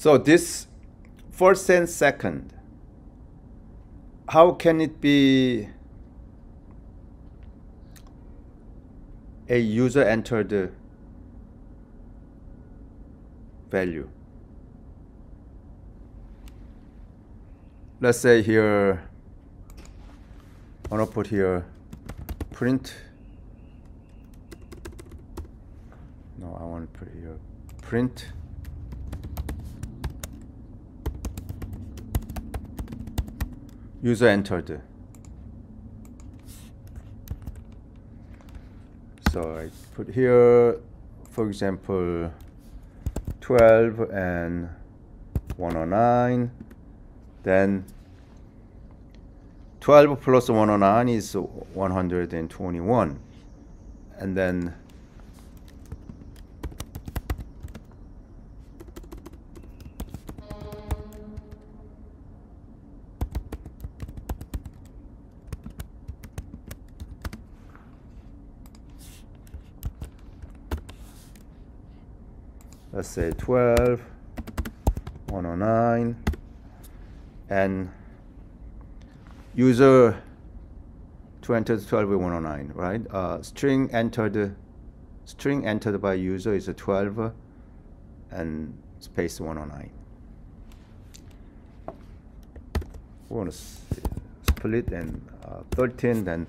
So this first and second, how can it be a user entered value? Let's say here, I want to put here print. No, I want to put here print user entered. So I put here, for example, 12 and 109. Then 12 plus 109 is 121. And then let's say 12, 109, and user to enter 12 with 109, right? String entered by user is a 12 and space 109. We want to split and 13, then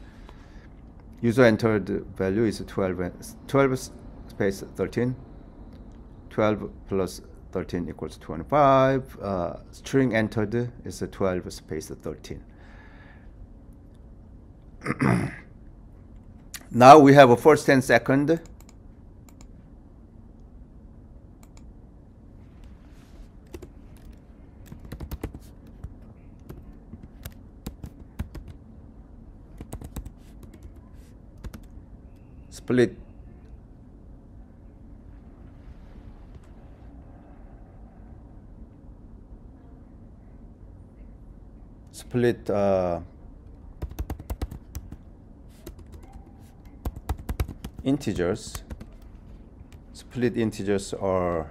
user entered value is 12 space 13. 12 plus 13 equals 25. String entered is a 12 space 13. Now we have a first and second. Split integers. Split integers are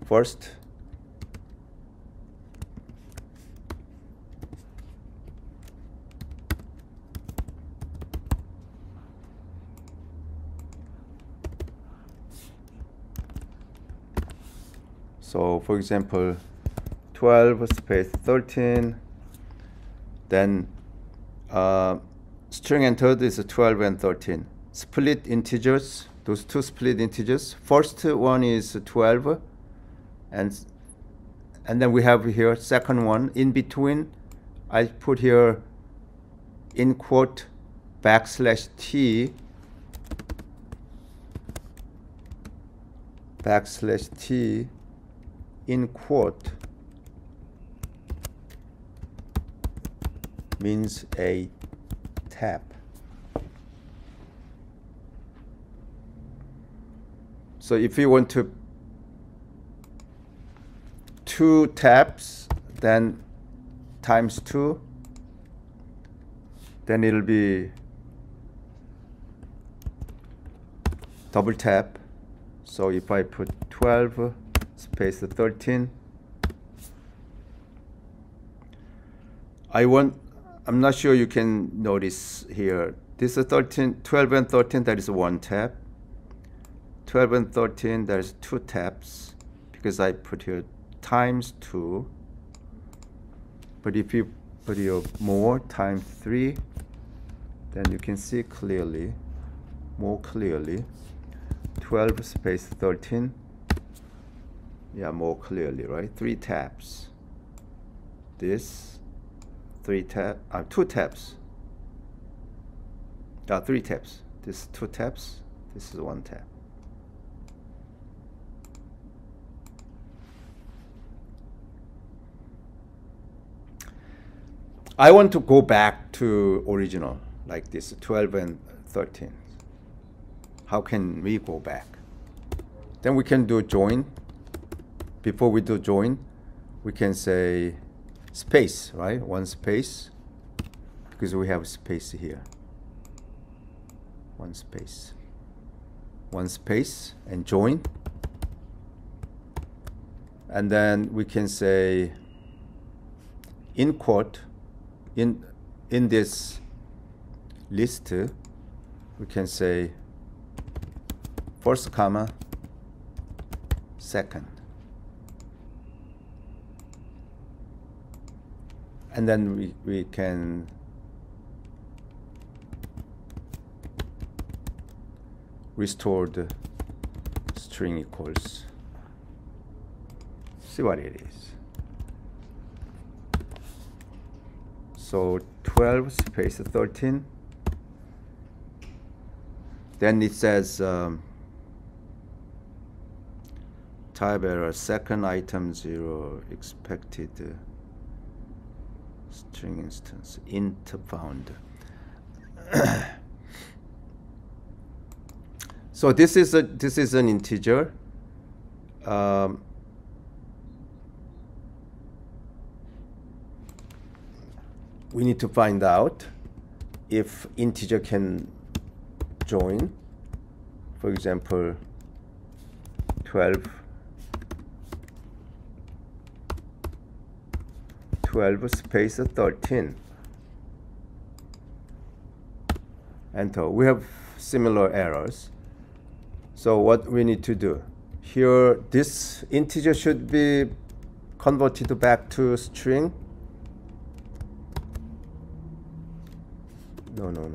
first, so for example 12 space 13, then string entered is 12 and 13. Split integers, those two split integers. First one is 12, and then we have here second one. In between, I put here in quote \t in quote means a tab. So if you want to two tabs, then times 2, then it'll be double tab. So if I put 12 space 13, I'm not sure you can notice here. This is 12 and 13, that is one tab. 12 and 13, that is 2 tabs, because I put here times 2. But if you put here more times 3, then you can see clearly, more clearly. 12 space 13, yeah, more clearly, right? 3 tabs. This 2 tabs. 3 tabs. This 2 tabs. This is 1 tab. I want to go back to original, like this 12 and 13. How can we go back? Then we can do join. Before we do join, we can say space, right? One space, because we have space here. One space and join. And then we can say in quote, in this list, we can say first comma, second. And then we can restore the string equals. See what it is. So 12 space 13. Then it says type error, second item 0, expected string instance, int found. So this is an integer. We need to find out if integer can join. For example, 12 space 13. Enter. We have similar errors. So what we need to do here, this integer should be converted back to string. No.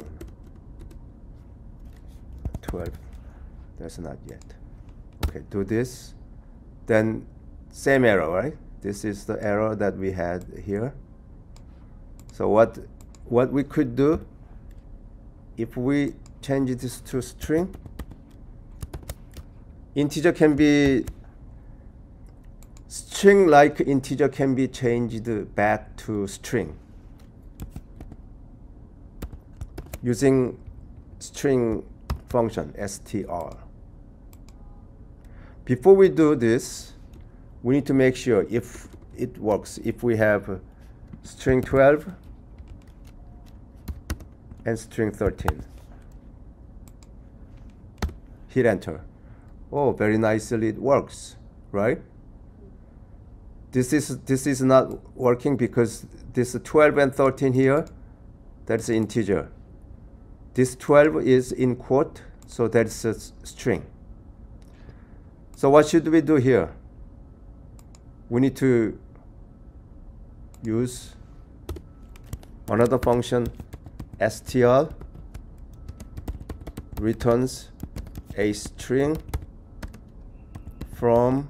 12. That's not yet. Okay, do this. Then same error, right? This is the error that we had here. So what we could do, if we change this to string, integer can be string like integer can be changed back to string using string function str. Before we do this, we need to make sure if it works. If we have string 12 and string 13, hit enter. Oh, very nicely it works, right? This is not working because this 12 and 13 here, that's an integer. This 12 is in quote, so that's a string. So what should we do here? We need to use another function, str returns a string from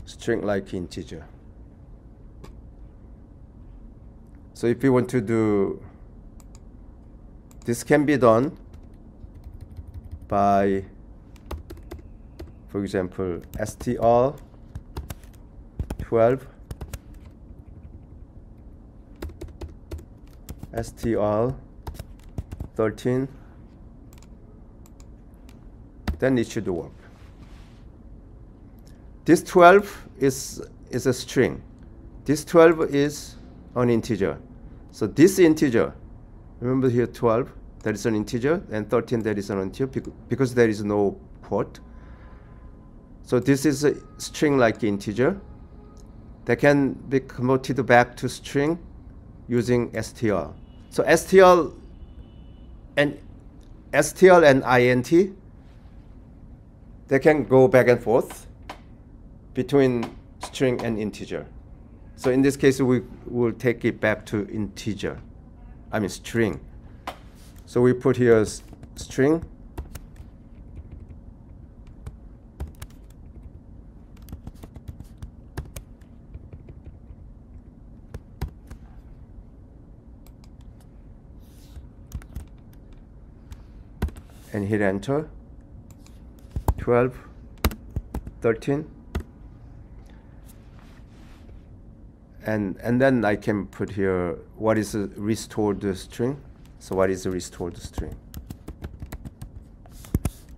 string like integer. So if you want to do, this can be done by, for example, str 12 str 13, then it should work. This 12 is a string. This 12 is an integer. So this integer, remember here 12, that is an integer, and 13, that is an integer, because there is no quote. So this is a string like integer that can be converted back to string using str. So str and int, they can go back and forth between string and integer. So in this case, we will take it back to integer, I mean string. So we put here string, and hit enter. 12, 13. And then I can put here what is a restored string. So what is a restored string?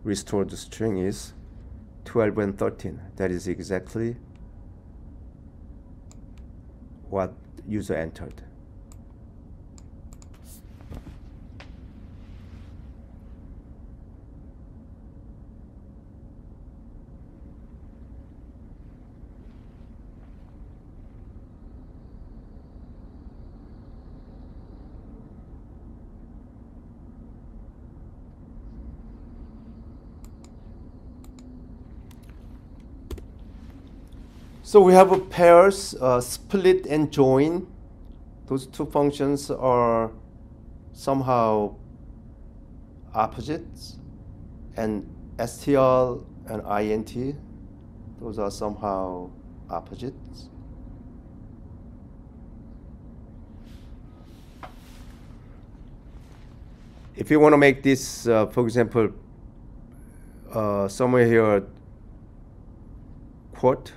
Restored string is 12 and 13. That is exactly what user entered. So we have a pairs, split and join. Those two functions are somehow opposites, and str and int, those are somehow opposites. If you want to make this, for example, somewhere here, quote,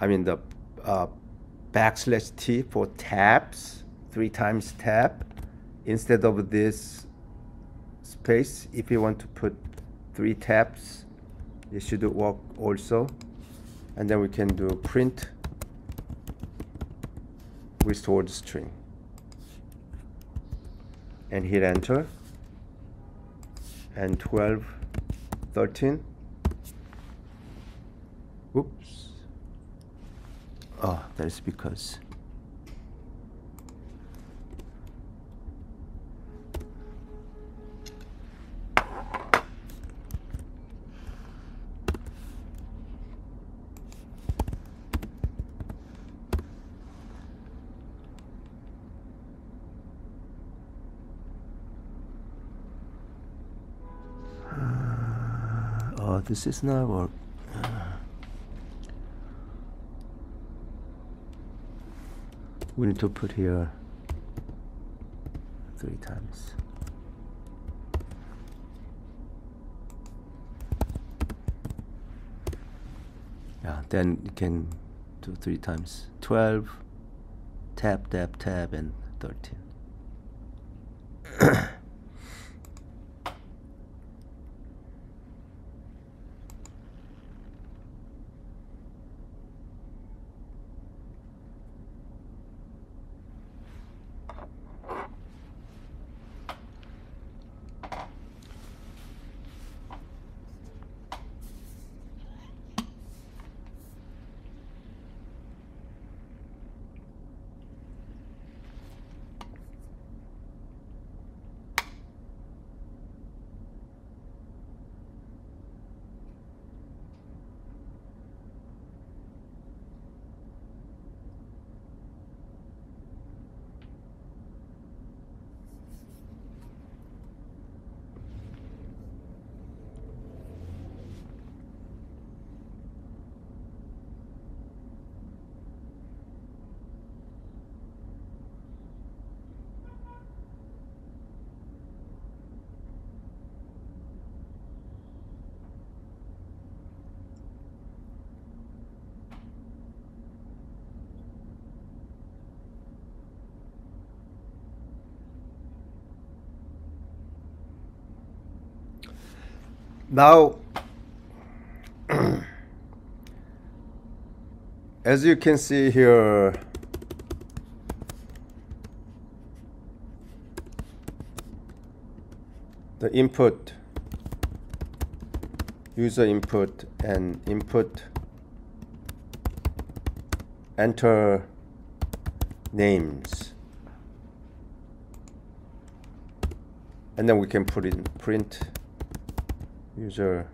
I mean the \t for tabs, 3 times tab, instead of this space, if you want to put 3 tabs, it should work also. And then we can do print restored string and hit enter, and 12, 13. Oops. Oh, that is because this is not work. We need to put here 3 times. Yeah, then you can do 3 times. 12, tab, tab, tab, and 13. Now, as you can see here, the input, user input, and input enter names, and then we can put in print user,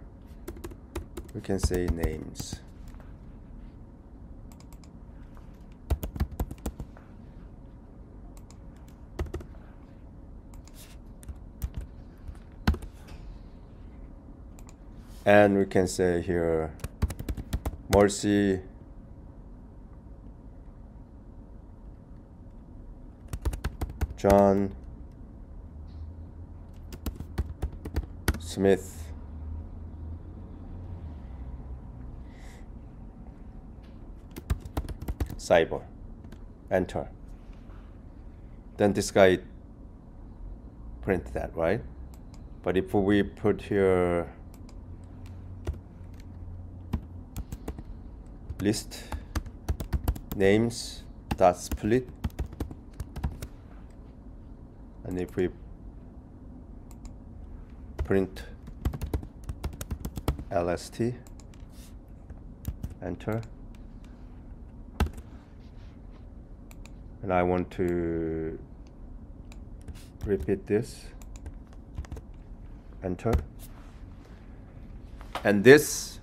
we can say names. And we can say here Mercy John Smith Cyber, enter. Then this guy print that, right? But if we put here list names dot split, and if we print lst, enter, and I want to repeat this, enter, and this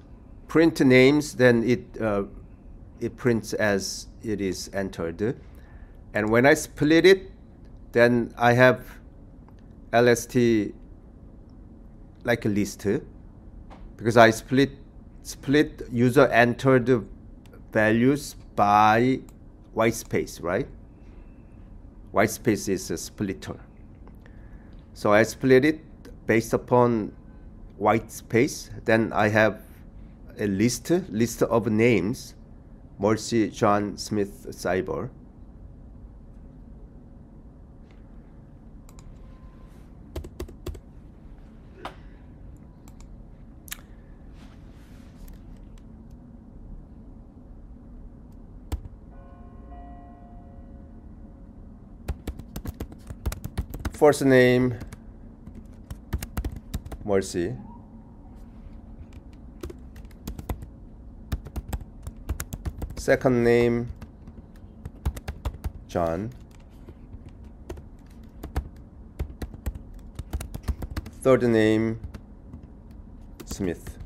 print names, then it prints as it is entered. And when I split it, then I have LST like a list, because I split user entered values by white space, right? White space is a splitter. So I split it based upon white space. Then I have a list of names, Morsi, John, Smith, Cyber. First name, Morsi. Second name, John. Third name, Smith.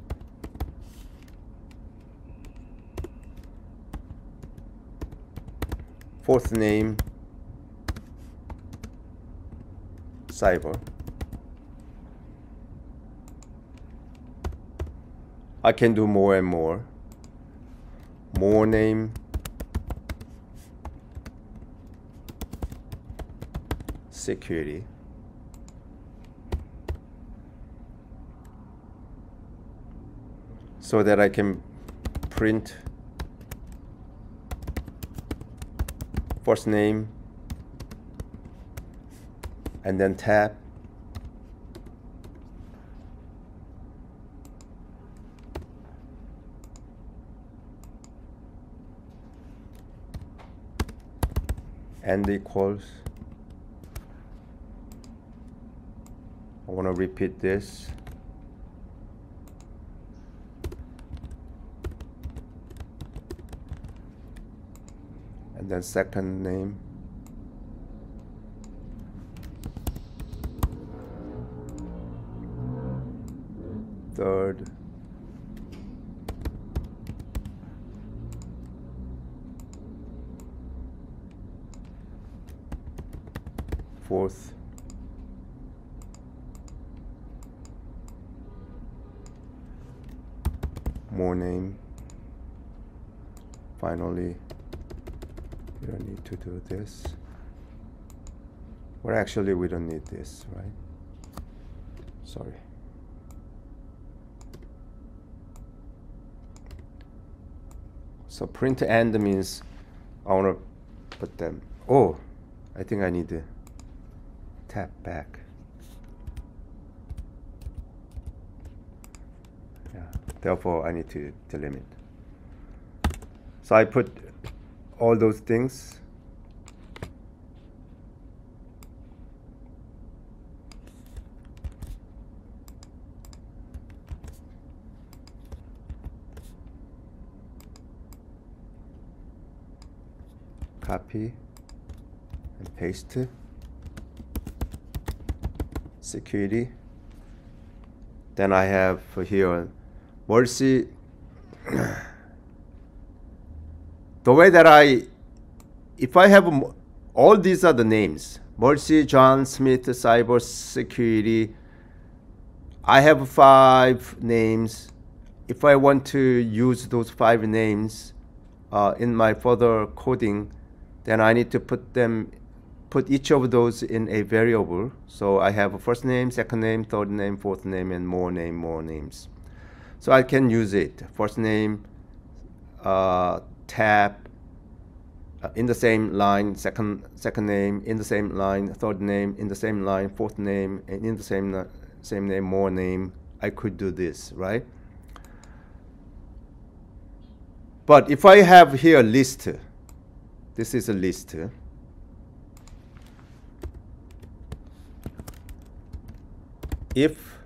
Fourth name, Cyber. I can do more and more. More name, security. So that I can print first name and then tab. And equals. I want to repeat this. And then second name. Third. Fourth. More name. Finally, we don't need to do this. Well, actually, we don't need this, right? Sorry. So print end means I want to put them. Oh, I think I need to tap back. Yeah, therefore I need to delimit. So I put all those things. Copy and paste. Security. Then I have here Morsi. The way that if I have all these are the names, Morsi, John, Smith, Cyber, Security. I have 5 names. If I want to use those 5 names in my further coding, then I need to put each of those in a variable. So I have a first name, second name, third name, fourth name, and more names. So I can use it. First name, tab, in the same line, second name, in the same line, third name, in the same line, fourth name, and in the same name, more name. I could do this, right? But if I have here a list, this is a list. If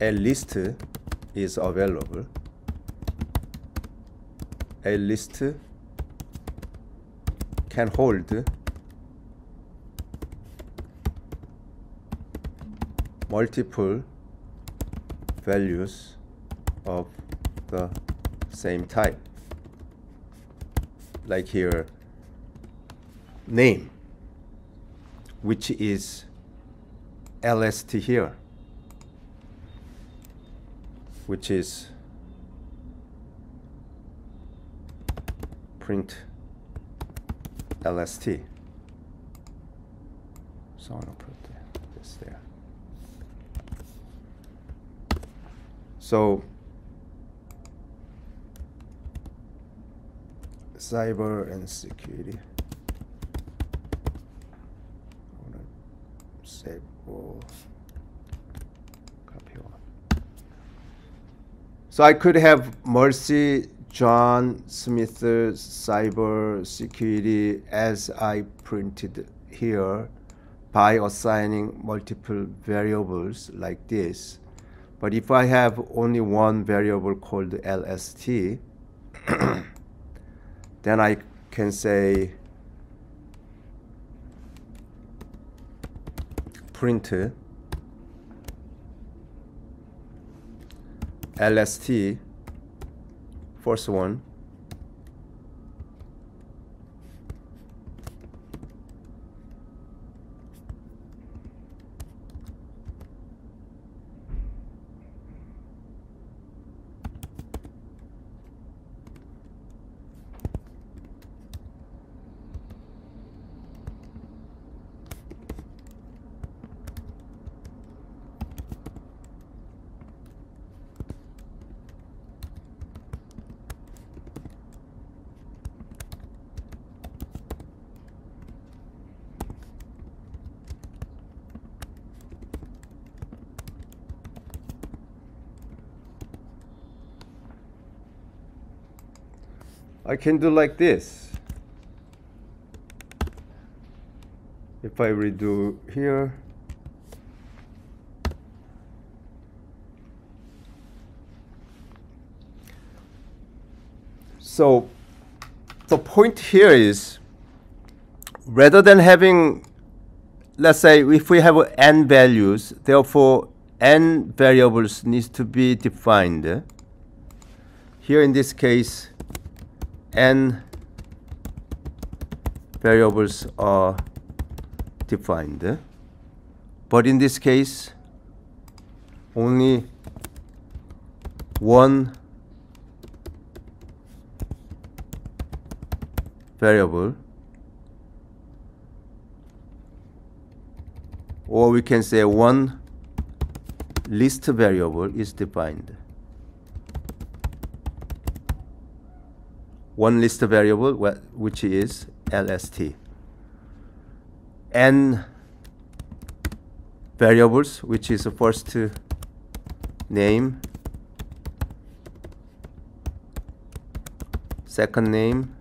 a list is available, a list can hold multiple values of the same type. Like here, name, which is LST here, which is print LST. So I'm going to put this there. So cyber and security. I want to save all, copy all. So I could have Mercy, John Smith, cyber security as I printed here by assigning multiple variables like this. But if I have only one variable called LST, then I can say print LST, first one, I can do like this. If I redo here, so the point here is, rather than having, let's say if we have n values, therefore n variables needs to be defined. Here in this case, n variables are defined, but in this case only one variable, or we can say one list variable is defined. One list variable, which is LST. N variables, which is first name, second name,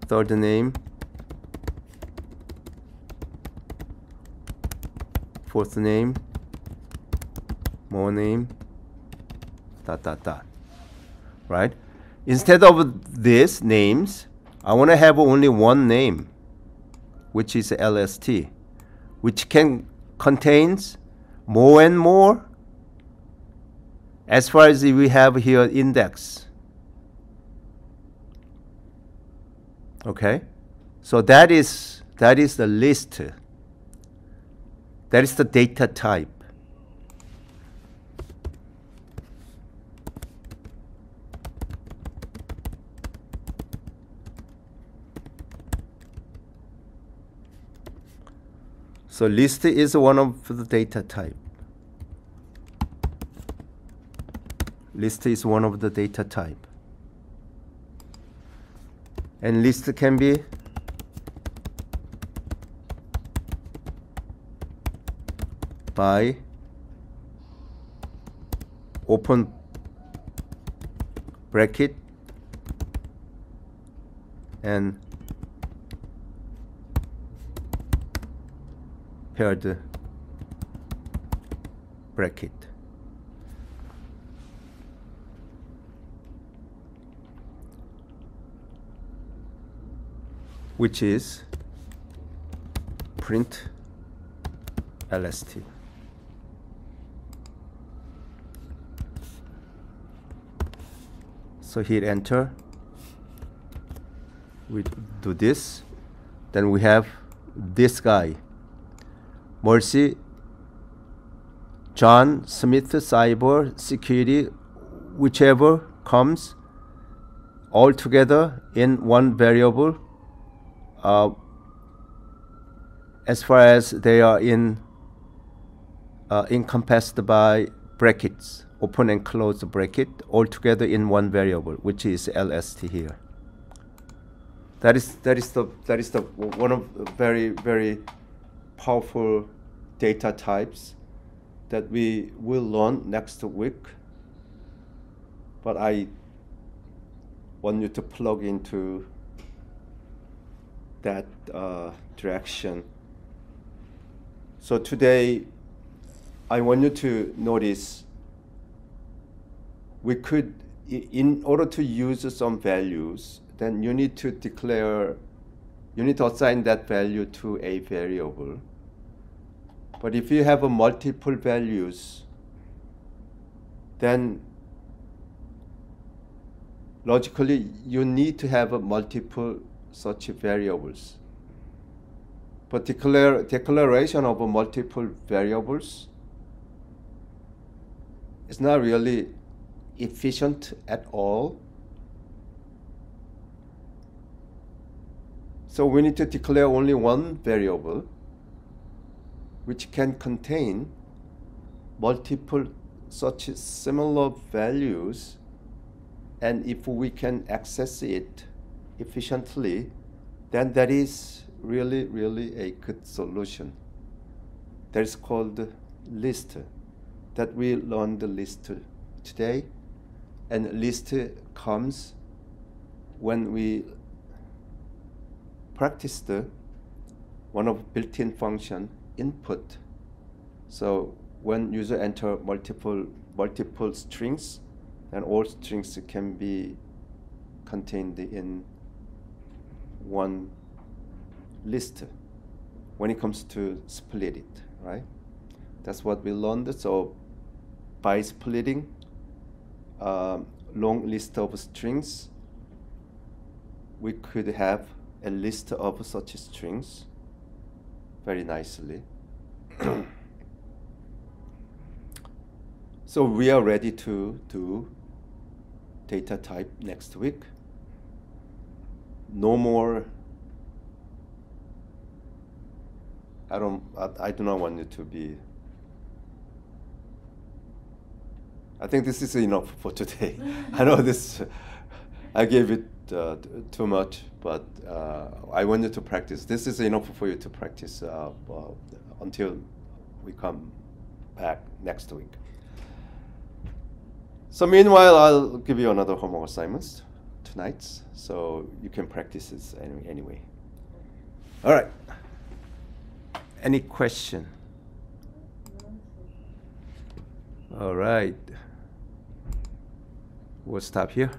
third name, fourth name, more name, dot dot dot, right? Instead of these names, I want to have only one name, which is LST, which can contains more and more. As far as we have here index, okay? So that is the list. That is the data type. So list is one of the data type. List is one of the data type. And list can be by open bracket and paired bracket. Which is print LST. So hit enter. We do this. Then we have this guy, Mercy, John Smith, cyber security, whichever comes all together in one variable, as far as they are encompassed by brackets, open and close bracket, all together in one variable, which is LST here. That is the one of the very powerful data types that we will learn next week. But I want you to plug into that direction. So today, I want you to notice we could, in order to use some values, then you need to declare, you need to assign that value to a variable. But if you have a multiple values, then logically you need to have a multiple such variables. But declaration of a multiple variables is not really efficient at all. So we need to declare only one variable which can contain multiple such similar values, and if we can access it efficiently, then that is really a good solution. That is called list. That we learned the list today, and list comes when we practice the one of built-in function input. So when user enter multiple strings, then all strings can be contained in one list when it comes to split it, right? That's what we learned. So by splitting long list of strings, we could have a list of such strings very nicely. So we are ready to do data type next week. No more, I do not want you to be, I think this is enough for today. I know this, I gave it too much, but I want you to practice. This is enough for you to practice until we come back next week. So meanwhile, I'll give you another homework assignments tonight, so you can practice this anyway. All right. Any question? All right. We'll stop here.